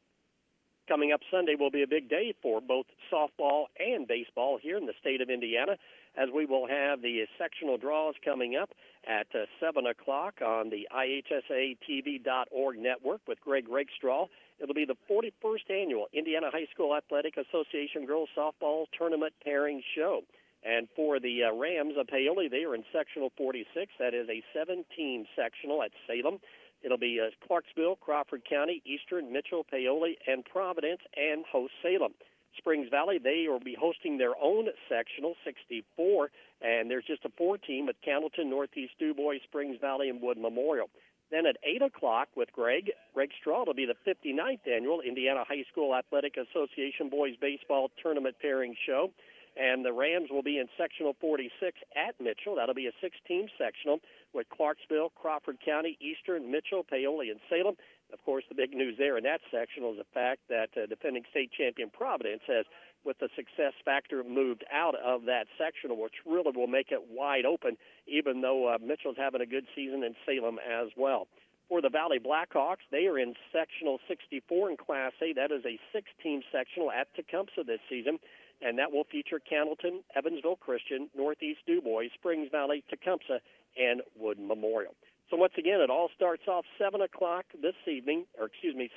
S5: coming up Sunday will be a big day for both softball and baseball here in the state of Indiana, as we will have the sectional draws coming up at 7 o'clock on the IHSATV.org network with Greg Rakestraw. It'll be the 41st annual Indiana High School Athletic Association Girls Softball Tournament Pairing Show. And for the Rams of Paoli, they are in sectional 46. That is a 7-team sectional at Salem. It'll be Clarksville, Crawford County, Eastern, Mitchell, Paoli, and Providence, and host Salem. Springs Valley, they will be hosting their own sectional, 64, and there's just a 4-team with Candleton, Northeast DuBois, Springs Valley, and Wood Memorial. Then at 8 o'clock with Greg Straw, it'll be the 59th annual Indiana High School Athletic Association Boys Baseball Tournament Pairing Show. And the Rams will be in sectional 46 at Mitchell. That'll be a 6-team sectional with Clarksville, Crawford County, Eastern, Mitchell, Paoli, and Salem. Of course, the big news there in that sectional is the fact that defending state champion Providence has, with the success factor, moved out of that sectional, which really will make it wide open, even though Mitchell's having a good season and Salem as well. For the Valley Blackhawks, they are in sectional 64 in Class A. That is a 6-team sectional at Tecumseh this season, and that will feature Candleton, Evansville Christian, Northeast DuBois, Springs Valley, Tecumseh, and Wood Memorial. So once again, it all starts off 7 o'clock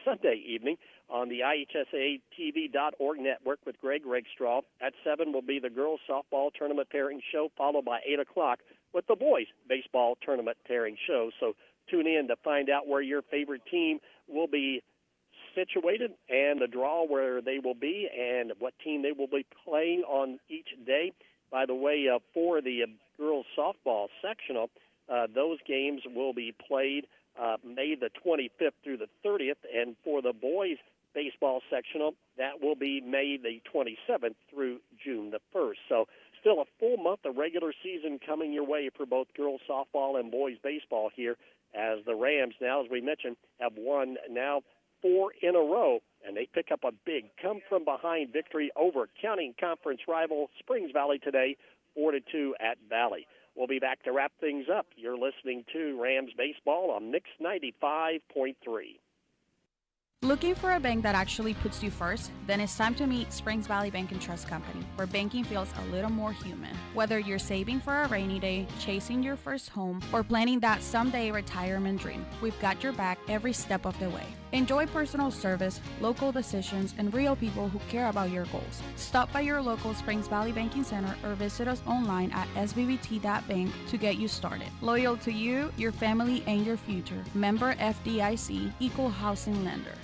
S5: Sunday evening on the IHSATV.org network with Greg Rakestraw. At 7 will be the Girls Softball Tournament Pairing Show, followed by 8 o'clock with the Boys Baseball Tournament Pairing Show. So tune in to find out where your favorite team will be situated and the draw where they will be and what team they will be playing on each day. By the way, for the girls softball sectional, those games will be played May the 25th through the 30th, and for the boys baseball sectional, that will be May the 27th through June the 1st. So still a full month of regular season coming your way for both girls softball and boys baseball here, as the Rams now, as we mentioned, have won now 4 in a row, and they pick up a big come-from-behind victory over county conference rival Springs Valley today, 4-2 at Valley. We'll be back to wrap things up. You're listening to Rams Baseball on Mix 95.3.
S16: Looking for a bank that actually puts you first? Then it's time to meet Springs Valley Bank and Trust Company, where banking feels a little more human. Whether you're saving for a rainy day, chasing your first home, or planning that someday retirement dream, we've got your back every step of the way. Enjoy personal service, local decisions, and real people who care about your goals. Stop by your local Springs Valley Banking Center or visit us online at svbt.bank to get you started. Loyal to you, your family, and your future. Member FDIC, Equal Housing Lender.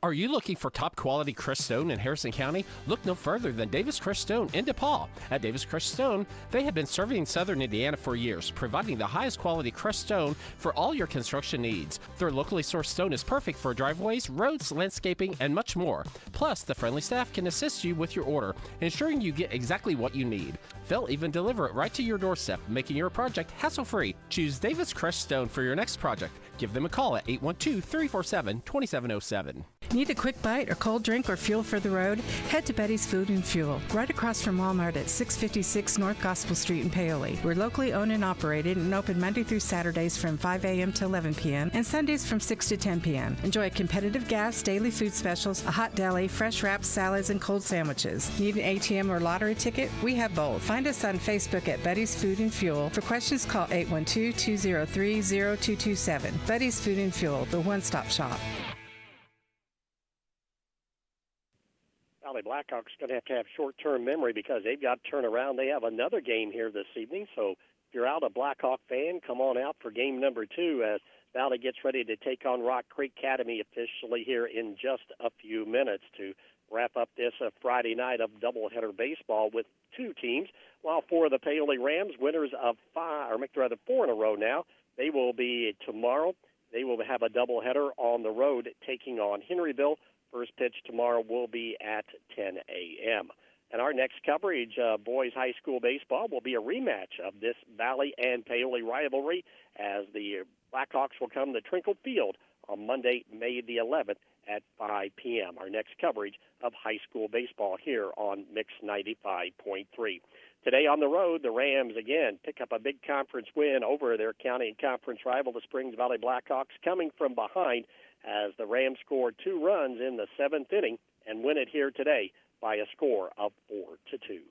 S10: Are you looking for top quality crushed stone in Harrison County? Look no further than Davis Crushed Stone in DePaul. At Davis Crushed Stone, they have been serving Southern Indiana for years, providing the highest quality crushed stone for all your construction needs. Their locally sourced stone is perfect for driveways, roads, landscaping, and much more. Plus, the friendly staff can assist you with your order, ensuring you get exactly what you need. They'll even deliver it right to your doorstep, making your project hassle-free. Choose Davis Crushed Stone for your next project. Give them a call at 812-347-2707.
S17: Need a quick bite or cold drink or fuel for the road? Head to Betty's Food and Fuel, right across from Walmart at 656 North Gospel Street in Paoli. We're locally owned and operated and open Monday through Saturdays from 5 a.m. to 11 p.m. and Sundays from 6 to 10 p.m. Enjoy competitive gas, daily food specials, a hot deli, fresh wraps, salads, and cold sandwiches. Need an ATM or lottery ticket? We have both. Find us on Facebook at Betty's Food and Fuel. For questions, call 812-203-0227. Betty's Food and Fuel, the one-stop shop.
S5: Valley Blackhawks going to have short-term memory because they've got to turn around. They have another game here this evening, so if you're out a Blackhawk fan, come on out for game number 2 as Valley gets ready to take on Rock Creek Academy officially here in just a few minutes to wrap up this Friday night of doubleheader baseball with 2 teams, while for the Paoli Rams, winners of 4 in a row now, they will be tomorrow. They will have a doubleheader on the road taking on Henryville. First pitch tomorrow will be at 10 a.m. And our next coverage, boys high school baseball, will be a rematch of this Valley and Paoli rivalry as the Blackhawks will come to Trinkle Field on Monday, May the 11th at 5 p.m. Our next coverage of high school baseball here on Mix 95.3. Today on the road, the Rams again pick up a big conference win over their county and conference rival, the Springs Valley Blackhawks, coming from behind as the Rams scored 2 runs in the 7th inning and win it here today by a score of 4-2.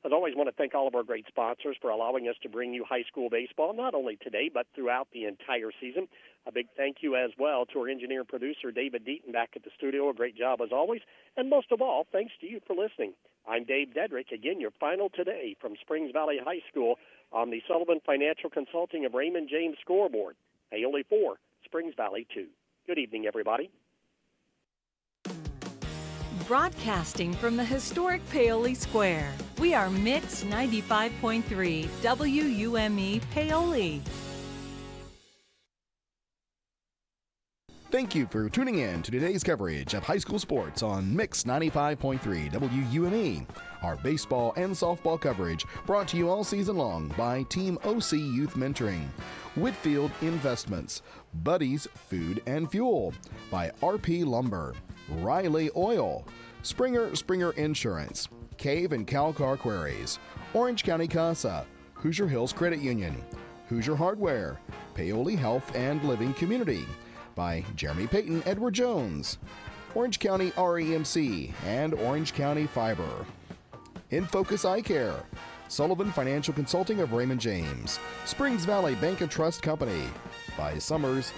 S5: As always, I want to thank all of our great sponsors for allowing us to bring you high school baseball, not only today, but throughout the entire season. A big thank you as well to our engineer and producer, David Deaton, back at the studio. A great job as always. And most of all, thanks to you for listening. I'm Dave Dedrick, again, your final today from Springs Valley High School on the Sullivan Financial Consulting of Raymond James scoreboard. Paoli 4, Springs Valley 2. Good evening, everybody.
S12: Broadcasting from the historic Paoli Square, we are Mix 95.3 WUME Paoli.
S7: Thank you for tuning in to today's coverage of high school sports on Mix 95.3 WUME. Our baseball and softball coverage brought to you all season long by Team OC Youth Mentoring, Whitfield Investments, Buddy's Food and Fuel, by RP Lumber, Riley Oil, Springer Insurance, Cave and Calcar Quarries, Orange County Casa, Hoosier Hills Credit Union, Hoosier Hardware, Paoli Health and Living Community, by Jeremy Payton Edward Jones, Orange County REMC, and Orange County Fiber. In Focus Eye Care, Sullivan Financial Consulting of Raymond James, Springs Valley Bank and Trust Company, by Summers